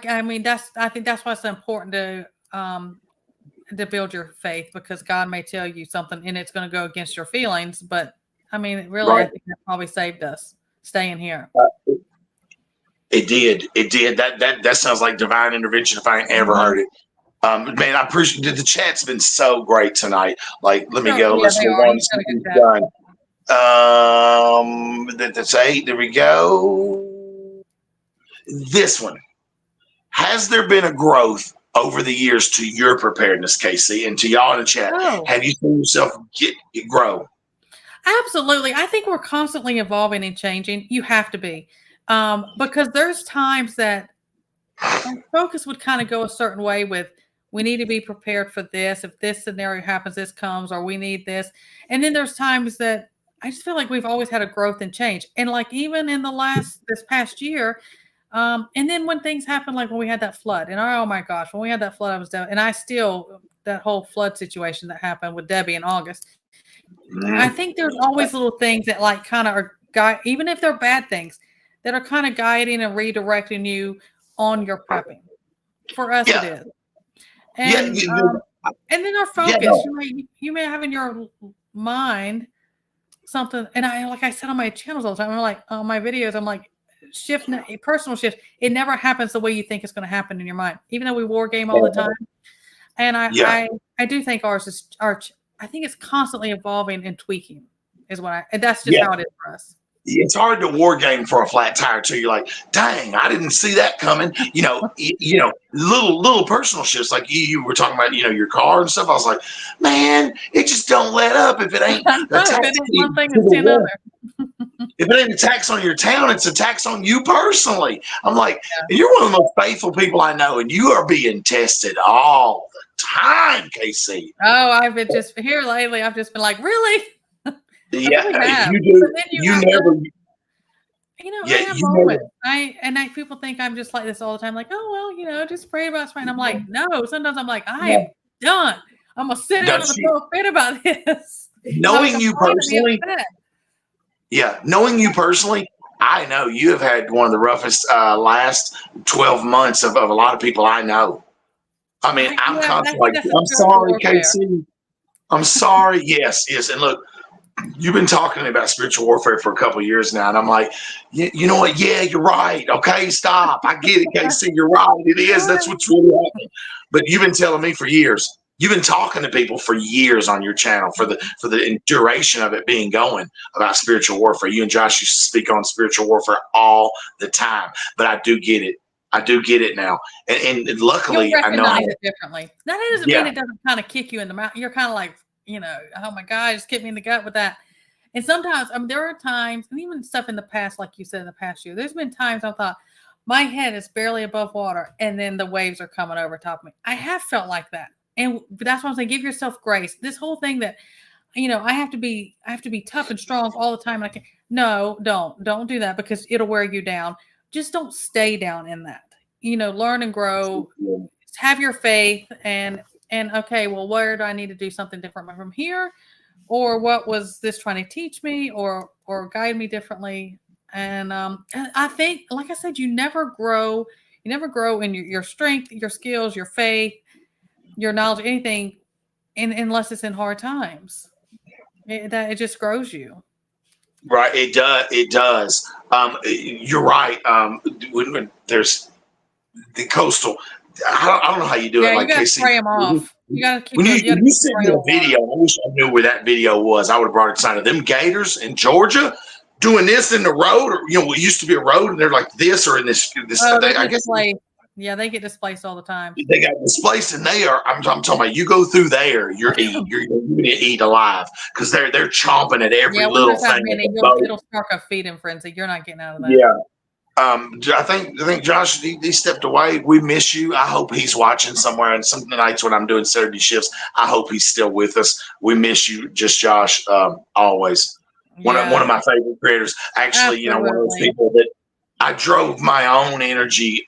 I think that's why it's important to build your faith, because God may tell you something and it's going to go against your feelings. But I mean, really, I think that probably saved us staying here. It did. That sounds like divine intervention if I ain't ever heard it. Man, I appreciate the chat's been so great tonight. Like, let me go. Let's move on. Done. That's 8. There we go. This one. Has there been a growth over the years to your preparedness, KC, and to y'all in the chat? Have you seen yourself grow? Absolutely. I think we're constantly evolving and changing. You have to be. Because there's times that our focus would kind of go a certain way with, we need to be prepared for this. If this scenario happens, this comes, or we need this. And then there's times that I just feel like we've always had a growth and change. And like even in this past year, and then when things happen, like when we had that flood, and oh my gosh, when we had that flood, I was down, and that whole flood situation that happened with Debbie in August. I think there's always little things that like kind of are, even if they're bad things, that are kind of guiding and redirecting you on your prepping. For us, it is. And and then our focus. You may have in your mind something, and like I said on my channels all the time, I'm like, on my videos, I'm like, personal shift. It never happens the way you think it's going to happen in your mind, even though we war game all the time. And I do think ours is I think it's constantly evolving and tweaking and that's just how it is for us. It's hard to war game for a flat tire too. You're like, dang, I didn't see that coming. Little personal shifts like you were talking about, your car and stuff. I was like, man, it just don't let up if it ain't a tax. One thing is another. If it ain't a tax on your town, it's a tax on you personally. I'm like, and you're one of the most faithful people I know, and you are being tested all the time, KC. Oh, I've been just here lately. I've just been like, really? Yeah, you do. You never. I have moments. People think I'm just like this all the time. Like, oh well, just pray about it. And I'm like, no. Sometimes I'm like, I am done. I'm gonna sit down and throw a fit about this. Knowing you personally. Knowing you personally, I know you have had one of the roughest last 12 months of a lot of people I know. I mean, I'm Yeah, but I constantly think like, that's a I'm spiritual sorry, warfare. KC. I'm sorry. Yes, yes. And look, you've been talking about spiritual warfare for a couple of years now, and I'm like, you know what? Yeah, you're right. Okay, stop. I get it, KC. You're right. It is. That's what's really happening. But you've been telling me for years. You've been talking to people for years on your channel for the duration of it being going about spiritual warfare. You and Josh used to speak on spiritual warfare all the time. But I do get it. I do get it now, and You'll luckily I know how. recognize it differently. Now, that doesn't mean Yeah, it doesn't kind of kick you in the mouth. You're kind of like, oh my God, just kick me in the gut with that. And sometimes, there are times, and even stuff in the past, like you said, in the past year, there's been times I thought my head is barely above water, and then the waves are coming over top of me. I have felt like that, and that's why I'm saying, give yourself grace. This whole thing that, I have to be tough and strong all the time. And I can No, don't do that, because it'll wear you down. Just don't stay down in that. Learn and grow. Have your faith, and okay, well, where do I need to do something different from here? Or what was this trying to teach me, or guide me differently? And I think, like I said, you never grow in your strength, your skills, your faith, your knowledge, anything, unless it's in hard times. It just grows you. right. It does. It does. You're right. When there's the coastal. I don't know how you do Yeah, it, you like got to KC. spray them off. You got to keep When you got to you keep sent me spraying a them with water. video, I wish I knew where that video was. I would have brought it to them Gators in Georgia doing this in the road, or it used to be a road, and they're like this or in this. Oh, they I guess displaced. Yeah, they get displaced all the time. they got displaced, and they are. I'm talking about. You go through there, you're gonna eat alive because they're chomping at every Yeah, when little there's that thing. many, At the boat. it'll spark a feeding frenzy. You're not getting out of that. Yeah. I think Josh he stepped away. We miss you. I hope he's watching somewhere. And some nights when I'm doing Saturday shifts, I hope he's still with us. We miss you, just Josh. Always one Yeah, of my favorite creators. Actually, one of those absolutely. people that I drove my own energy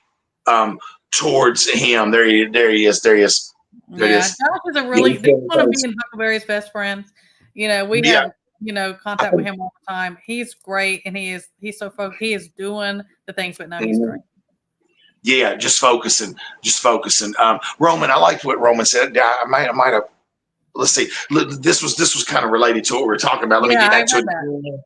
towards him. There he is. There he is. There it Yeah, is. Josh is a Yeah, really big one of being Huckleberry's best friends. We yeah. have, contact with him all the time. He's great, and he's so focused. He is doing the things, but no, he's great. Yeah, just focusing. Roman, I liked what Roman said. I might have. Let's see. This was kind of related to what we were talking about. Let me Yeah, get I back to read it. that.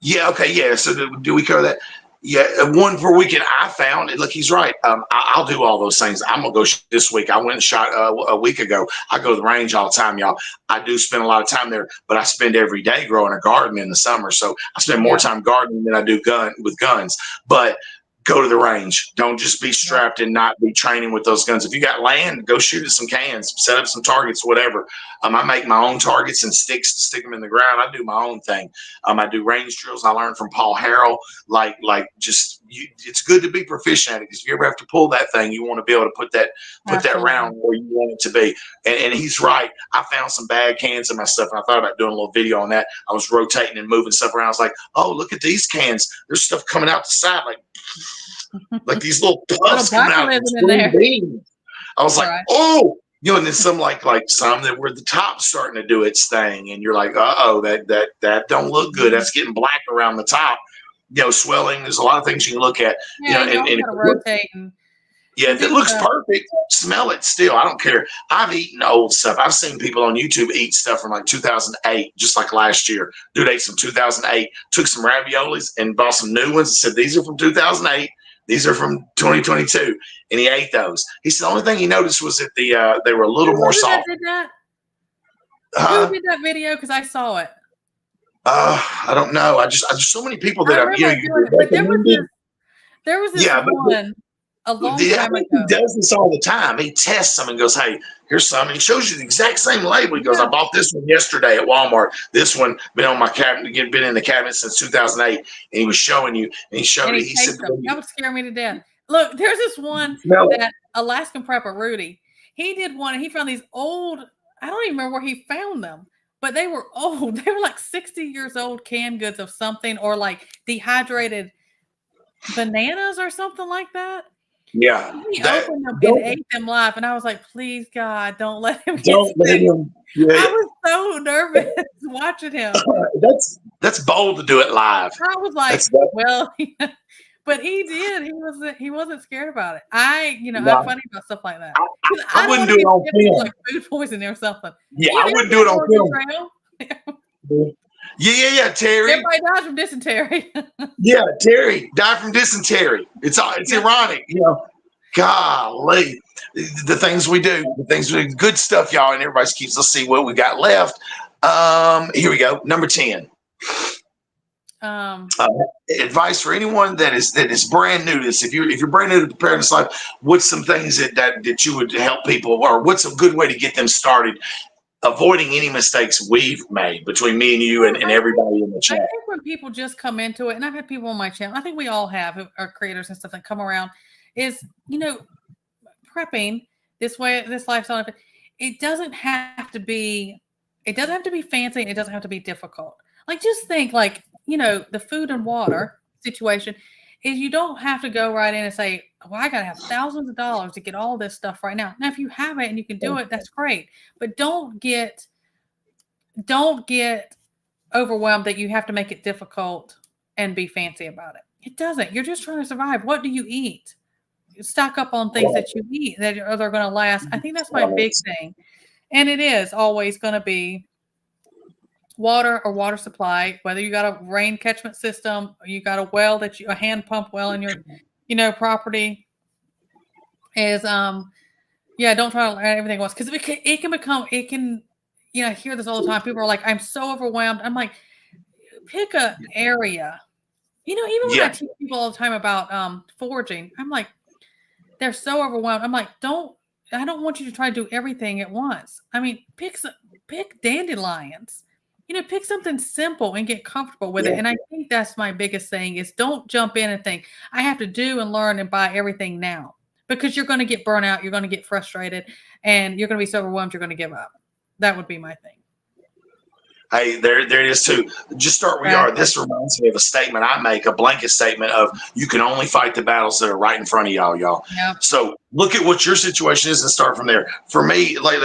Yeah. Okay. Yeah. So do we cover that? Yeah. One per weekend. I found it. Look, he's right. I'll do all those things. I'm gonna go this week. I went and shot a week ago. I go to the range all the time, y'all. I do spend a lot of time there, but I spend every day growing a garden in the summer. So I spend more time gardening than I do with guns. But go to the range. Don't just be strapped and not be training with those guns. If you got land, go shoot at some cans, set up some targets, whatever. I make my own targets and sticks to stick them in the ground. I do my own thing. I do range drills. I learned from Paul Harrell. It's good to be proficient at it, because if you ever have to pull that thing, you want to be able to put that round where you want it to be. And he's right. I found some bad cans in my stuff, and I thought about doing a little video on that. I was rotating and moving stuff around. I was like, oh, look at these cans. There's stuff coming out the side, like these little puffs coming out of the beans. I was like, oh, and then some like some that were the top starting to do its thing, and you're like, that don't look good. That's getting black around the top. Swelling. There's a lot of things you can look at. Yeah, you gotta rotate. Yeah, if it looks perfect, smell it still. I don't care. I've eaten old stuff. I've seen people on YouTube eat stuff from like 2008, just like last year. Dude ate some 2008, took some raviolis and bought some new ones and said, these are from 2008. These are from 2022. And he ate those. He said the only thing he noticed was that they were a little more soft. Who did that video? Because I saw it. I don't know. I just so many people that I'm doing it, but there was this one a long time ago. He does this all the time. He tests them and goes, hey, here's some. And he shows you the exact same label. He goes, I bought this one yesterday at Walmart. This one been on my cabinet, been in the cabinet since 2008. And he was showing you, and he showed it. He said, that would scare me to death. Look, there's this one that Alaskan Prepper Rudy. He did one, and he found these old. I don't even remember where he found them, but they were old. They were like 60 years old canned goods of something, or like dehydrated bananas or something like that. Yeah. He opened them and ate them live, and I was like, please, God, don't let him get sick. Yeah. I was so nervous watching him. That's bold to do it live. I was like, well, But he did. He wasn't scared about it. I'm No, funny about stuff like that. I, 'Cause I I don't wouldn't wanna do it get on sick from, film. like, food poisoning or something. Yeah, Have I you ever wouldn't do been it on on Oregon film. Trail? Yeah, Terry. Everybody dies from dysentery. Yeah, Terry died from dysentery. It's Yeah. ironic, Golly, the things we do, good stuff, y'all, and everybody keeps. Let's see what we got left. Here we go. Number 10. Um, Uh, Advice for anyone that is brand new to this. If you're brand new to preparedness life, what's some things that you would help people, or what's a good way to get them started, avoiding any mistakes we've made between me and you well, and everybody in the I chat? think when people just come into it, and I've had people on my channel, I think we all have who are creators and stuff that come around, is prepping this way, this lifestyle. It doesn't have to be. It doesn't have to be fancy. It doesn't have to be difficult. Like just think, like the food and water situation is you don't have to go right in and say, "Well, I got to have thousands of dollars to get all this stuff right now." Now, if you have it and you can do it, that's great. But don't get overwhelmed that you have to make it difficult and be fancy about it. It doesn't. You're just trying to survive. What do you eat? Stock up on things that you eat that are going to last. I think that's my big thing. And it is always going to be water or water supply, whether you got a rain catchment system or you got a well a hand pump well in your property is, don't try to learn everything at once. Cause it can, I hear this all the time. People are like, I'm so overwhelmed. I'm like, pick a area. Even when I teach people all the time about foraging, I'm like, they're so overwhelmed. I'm like, I don't want you to try to do everything at once. I mean, pick dandelions. Pick something simple and get comfortable with it. And I think that's my biggest thing is don't jump in and think I have to do and learn and buy everything now because you're going to get burnt out. You're going to get frustrated and you're going to be so overwhelmed. You're going to give up. That would be my thing. Hey, there it is too. Just start where you are. This reminds me of a statement I make, a blanket statement of you can only fight the battles that are right in front of y'all. Yep. So look at what your situation is and start from there. For me, like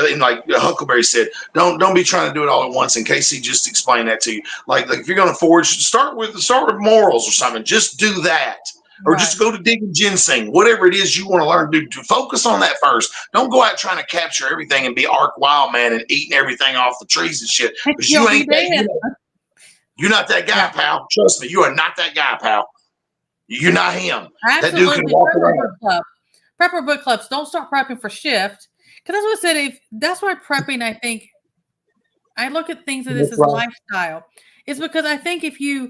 Huckleberry said, don't be trying to do it all at once. And Casey just explained that to you. Like if you're going to forage, start with morals or something. Just do that. Or just go to digging ginseng, whatever it is you want to learn to do. To focus on that first. Don't go out trying to capture everything and be Ark Wild Man and eating everything off the trees and shit. Because you ain't that. You're not that guy, pal. Trust me, you are not that guy, pal. You're not him. Absolutely. That dude can walk around. Prepper book clubs. Don't start prepping for shift. Because that's what I said. That's why prepping, I think, I look at things of this as lifestyle. It's because I think if you're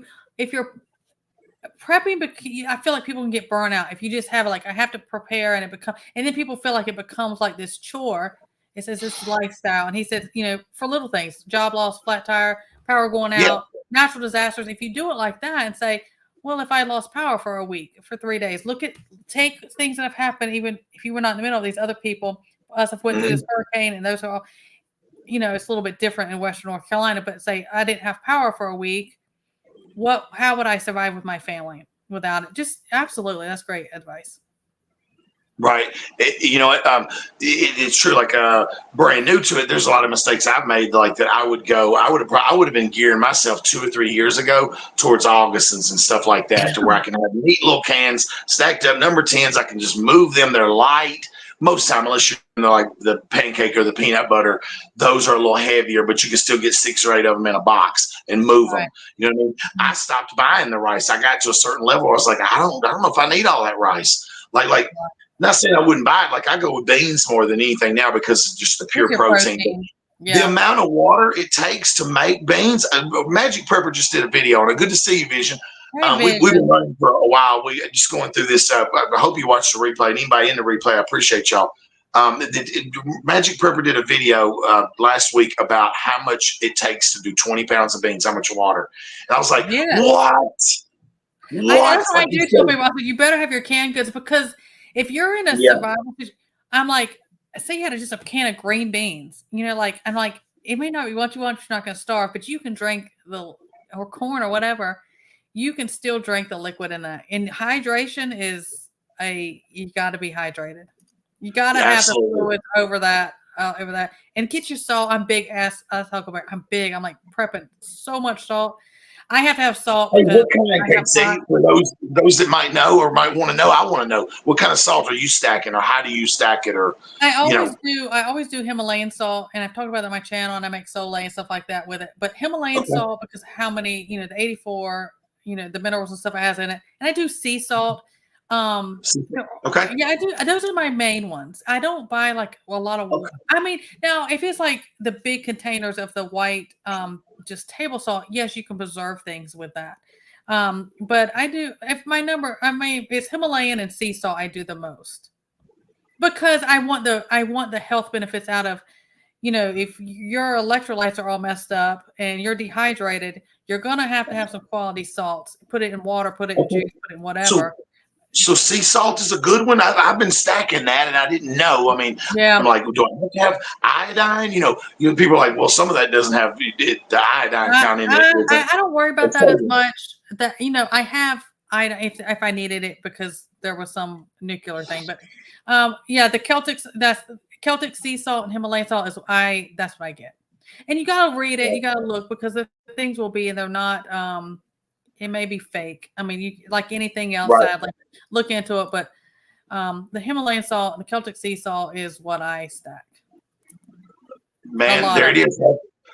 prepping, I feel like people can get burnt out if you just have like I have to prepare and then people feel like it becomes like this chore. It says it's lifestyle, and he said for little things, job loss, flat tire, power going out, natural disasters. If you do it like that and say, well, if I lost power for a week, for 3 days, take things that have happened, even if you were not in the middle of these other people, us have went through this hurricane, and those are all, it's a little bit different in Western North Carolina. But say I didn't have power for a week. How would I survive with my family without it? Just absolutely. That's great advice. Right. It's true. Like brand new to it, there's a lot of mistakes I've made. Like that, I would have been gearing myself 2 or 3 years ago towards Augustins and stuff like that, to where I can have neat little cans stacked up, number 10s. I can just move them. They're light most time, unless you're like the pancake or the peanut butter. Those are a little heavier, but you can still get 6 or 8 of them in a box and move them. You know what I mean? I stopped buying the rice. I got to a certain level. I was like, I don't know if I need all that rice. Like. Not saying I wouldn't buy it. Like I go with beans more than anything now because it's just the pure protein. The amount of water it takes to make beans. Magic Prepper just did a video on it. Good to see you, Vision. We've been running for a while. We just going through this. I hope you watched the replay. And anybody in the replay, I appreciate y'all. Magic Prepper did a video last week about how much it takes to do 20 pounds of beans, how much water. And I was like, what? That's what I do tell people. You better have your canned goods, because if you're in a survival situation, I'm like, say you had just a can of green beans, I'm like, it may not be what you want, you're not going to starve, but you can drink or corn or whatever. You can still drink the liquid in that. And hydration is you got to be hydrated. You got to have the fluid over that, and get your salt. I'm big ass Huckleberry. I'm big. I'm like prepping so much salt. I have to have salt Hey, because what kind, I have KC, for those that might know or might want to know, I want to know what kind of salt are you stacking, or how do you stack it, or you know? I always do Himalayan salt, and I've talked about that on my channel, and I make Soleil and stuff like that with it. But Himalayan Okay. salt, because how many, the 84, the minerals and stuff it has in it. And I do sea salt. Okay. Yeah, I do. Those are my main ones. I don't buy like a lot of, Okay. I mean, now if it's like the big containers of the white, just table salt, yes, you can preserve things with that. But I do, if my number, I mean, it's Himalayan and sea salt I do the most. Because I want the health benefits out of, if your electrolytes are all messed up and you're dehydrated, you're gonna have to have some quality salts. Put it in water, put it in Okay. juice, put it in So whatever. so sea salt is a good one. I've been stacking that, and I didn't know. I mean, I'm Yeah. like, do I have to have iodine? People are like, well, some of that doesn't have the iodine I, count in it. I don't worry about It's that as sodium. much. That I have if I needed it because there was some nuclear thing. But yeah, the Celtic sea salt and Himalayan salt that's what I get. And you gotta read it, you gotta look because the things will be and they're not it may be fake. I mean, you like anything else, Right. sadly, look into it. But the Himalayan salt and the Celtic sea salt is what I stack. A Man, lot there of it it. is.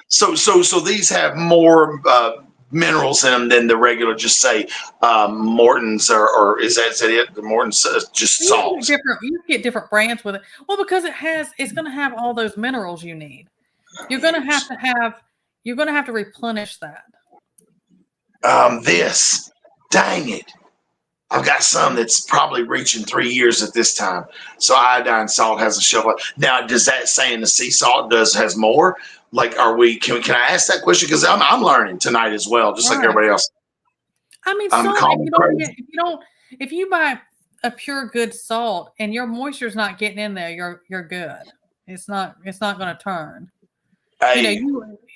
So these have more minerals in them than the regular, just say Morton's, or is that it? The Morton's just salt. You get different brands with it. Well, because it's going to have all those minerals you need. You're going to have to replenish that. This, dang it. I've got some that's probably reaching 3 years at this time. So iodine salt has a shelf life. Now, does that saying the sea salt has more? Like, can I ask that question? Because I'm learning tonight as well, just like Right. everybody else. I mean, I'm salt, calling crazy. if you buy a pure good salt and your moisture's not getting in there, you're good. It's not going to turn. Hey,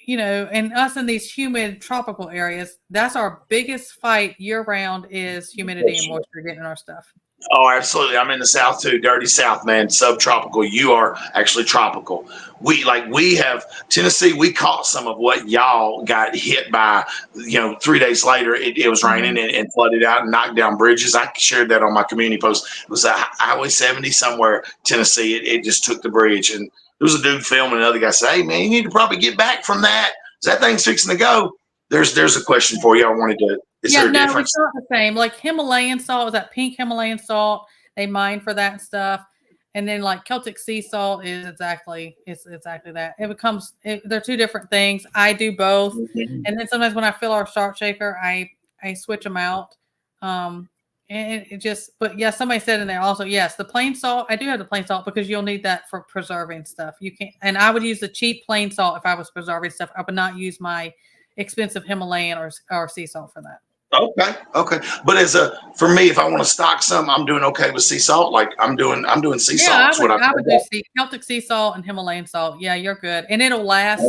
And us in these humid tropical areas, that's our biggest fight year round is humidity and moisture getting in our stuff. oh, absolutely. I'm in the South too, dirty South, man. Subtropical. You are actually tropical. We have Tennessee. We caught some of what y'all got hit by. 3 days later, it was raining Mhm. and flooded out and knocked down bridges. I shared that on my community post. It was Highway 70 somewhere, Tennessee. It just took the bridge, and there was a dude filming. Another guy said, "Hey, man, you need to probably get back from that. That thing's fixing to go." There's a question for you. I wanted to. Is Yeah, there a no, it's difference? not the same. Like Himalayan salt is that pink Himalayan salt. They mine for that stuff. And then like Celtic sea salt is exactly that. They're two different things. I do both. Mhm. And then sometimes when I fill our salt shaker, I switch them out. And but yeah, somebody said in there also, yes, the plain salt. I do have the plain salt because you'll need that for preserving stuff. You can't, and I would use the cheap plain salt if I was preserving stuff. I would not use my expensive Himalayan or sea salt for that. Okay. But for me, if I want to stock some, I'm doing okay with sea salt. Like I'm doing sea Yeah, salt. That's what I would do Celtic sea salt and Himalayan salt. Yeah, you're good, and it'll last.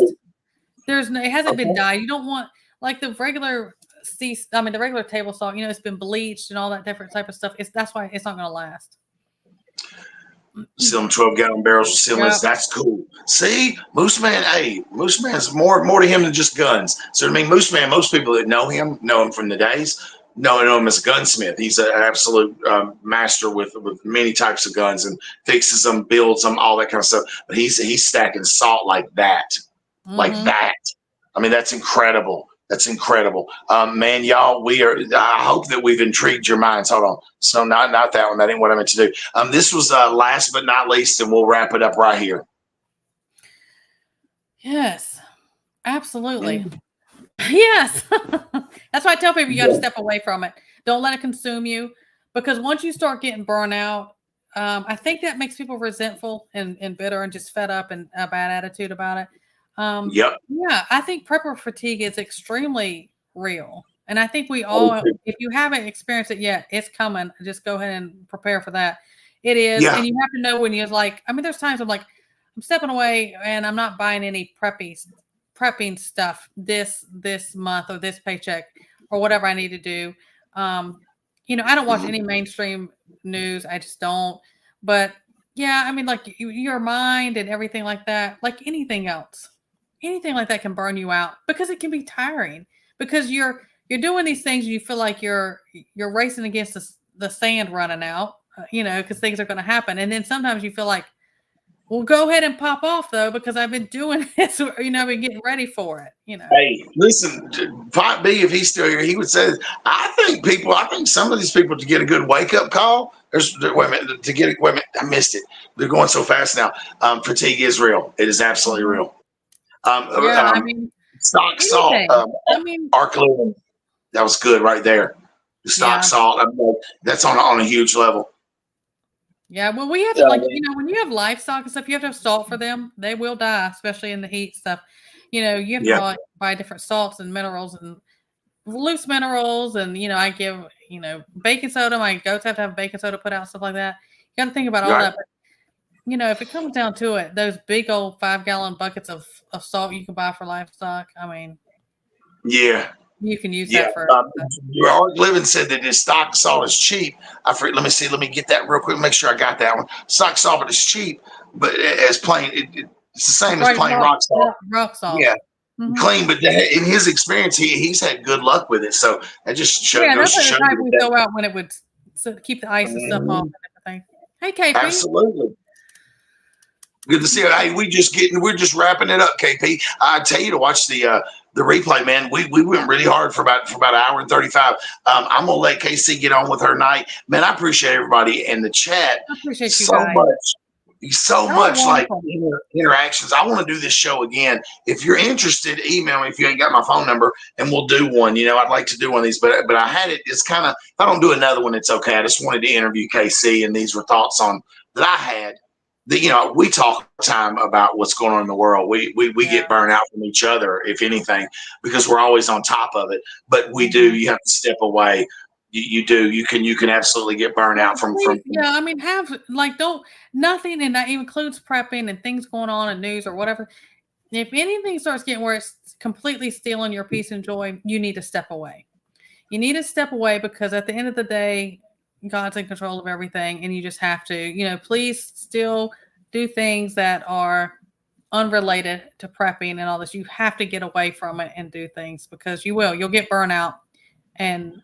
It hasn't been Okay. dyed. You don't want like the regular the regular table salt. It's been bleached and all that different type of stuff. That's why it's not going to last. Seal them 12-gallon barrels with sealants. Yeah. That's cool. See, Moose Man. Hey, Moose Man's more to him than just guns. So I mean, Moose Man. Most people that know him from the days. Know him as a gunsmith. He's an absolute master with many types of guns and fixes them, builds them, all that kind of stuff. But he's stacking salt like that, like Mm-hmm. that. I mean, that's incredible. That's incredible, man. Y'all, I hope that we've intrigued your minds. Hold on. So not that one. That ain't what I meant to do. This was last but not least, and we'll wrap it up right here. Yes, absolutely. Mm. Yes. That's why I tell people you got to Yeah. step away from it. Don't let it consume you because once you start getting burnout, I think that makes people resentful and bitter and just fed up and a bad attitude about it. Yep. Yeah, I think prepper fatigue is extremely real. And I think we all, if you haven't experienced it yet, it's coming. Just go ahead and prepare for that. It is. Yeah. And you have to know when you're like, I mean, there's times I'm like, I'm stepping away and I'm not buying any prepping stuff this month or this paycheck or whatever I need to do. I don't watch any mainstream news. I just don't. But yeah, I mean, like your mind and everything like that, like anything else, anything like that can burn you out because it can be tiring because you're doing these things, and you feel like you're racing against the sand running out, because things are going to happen. And then sometimes you feel like, well, go ahead and pop off though, because I've been doing this, I've been getting ready for it, Hey, listen, Pot B, if he's still here, he would say, I think some of these people, to get a good wake up call, wait a minute, I missed it. They're going so fast now. Fatigue is real. It is absolutely real. Yeah, I mean, stock salt, Arc Living, that was good right there. The stock salt, that's on a huge level. Yeah, well, we have to, when you have livestock and stuff, you have to have salt for them. They will die, especially in the heat stuff. You have to buy different salts and minerals and loose minerals. And, I give, baking soda. My goats have to have baking soda put out, stuff like that. You got to think about all that. But, if it comes down to it, those big old 5-gallon buckets of salt you can buy for livestock, I mean. Yeah. You can use that for. Art Living said that his stock salt is cheap. Let me get that real quick. Make sure I got that one. Stock salt is cheap, but as plain, it's the same as plain rock salt. Rock salt. Yeah, clean. But in his experience, he's had good luck with it. So that just shows. Yeah, that's the type we throw out when it would keep the ice and stuff off and everything. Hey, KP. Absolutely. Good to see you. Hey, we're just wrapping it up, KP. I tell you to watch the replay, man. We went really hard for about an hour and 35. I'm gonna let KC get on with her night. Man, I appreciate everybody in the chat. I appreciate you so guys. much like interactions. I want to do this show again. If you're interested, email me if you ain't got my phone number, and we'll do one. I'd like to do one of these, but I had it. It's kind of, if I don't do another one, it's okay. I just wanted to interview KC, and these were thoughts on that I had. We talk all the time about what's going on in the world. We get burnt out from each other, if anything, because we're always on top of it. But you have to step away. You can absolutely get burnt out from. Yeah, I mean, nothing, and that includes prepping and things going on in news or whatever. If anything starts getting where it's completely stealing your peace and joy, you need to step away. You need to step away, because at the end of the day, God's in control of everything, and you just have to, please still do things that are unrelated to prepping and all this. You have to get away from it and do things, because you'll get burnt out, and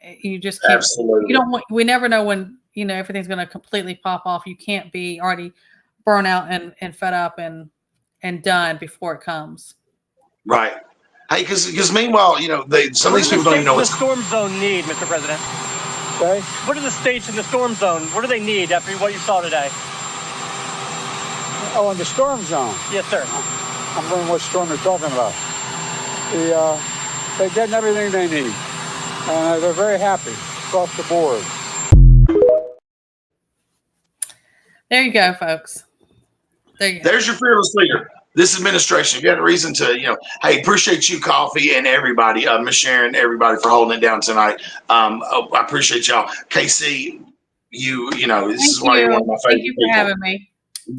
you just can't. Absolutely. We never know when, everything's going to completely pop off. You can't be already burnt out and fed up and done before it comes. Right. Hey, because meanwhile, some of these people don't even know what the storm zone need, Mr. President. Okay. What are the states in the storm zone? What do they need after what you saw today? Oh, in the storm zone? Yes, sir. I'm wondering what storm they're talking about. They're getting everything they need. And they're very happy across the board. There you go, folks. There's your fearless leader. This administration, you had a reason to, hey, appreciate you, Coffee, and everybody, Miss Sharon, everybody for holding it down tonight. I appreciate y'all. KC, this is why you're one of my favorite people. Thank you for having me.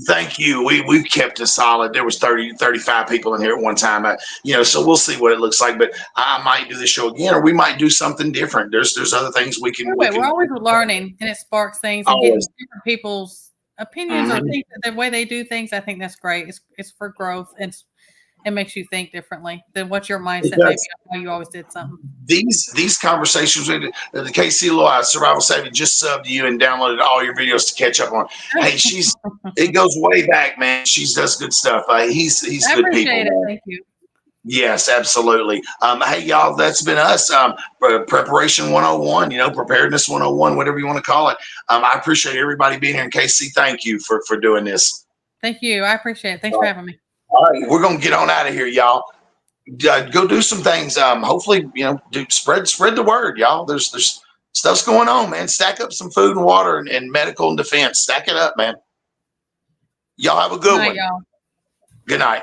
Thank you. We kept it solid. There was 35 people in here at one time. So we'll see what it looks like. But I might do the show again, or we might do something different. There's other things we can. We're always learning, and it sparks things and getting different people's opinions or things, the way they do things. I think that's great. It's for growth, and it makes you think differently than what your mindset maybe how you always did something. These conversations with the KC Littleowl Survival Savvy just subbed you and downloaded all your videos to catch up on. Hey, it goes way back, man. She does good stuff. He's good people. It. Thank you. Yes, absolutely. Hey, y'all, that's been us. Preparation 101, Preparedness 101, whatever you want to call it. I appreciate everybody being here. And KC, thank you for doing this. Thank you. I appreciate it. Thanks for having me. All right, we're gonna get on out of here, y'all. Go do some things. Hopefully, spread the word, y'all. There's stuff's going on, man. Stack up some food and water and medical and defense. Stack it up, man. Y'all have a good one. Y'all. Good night.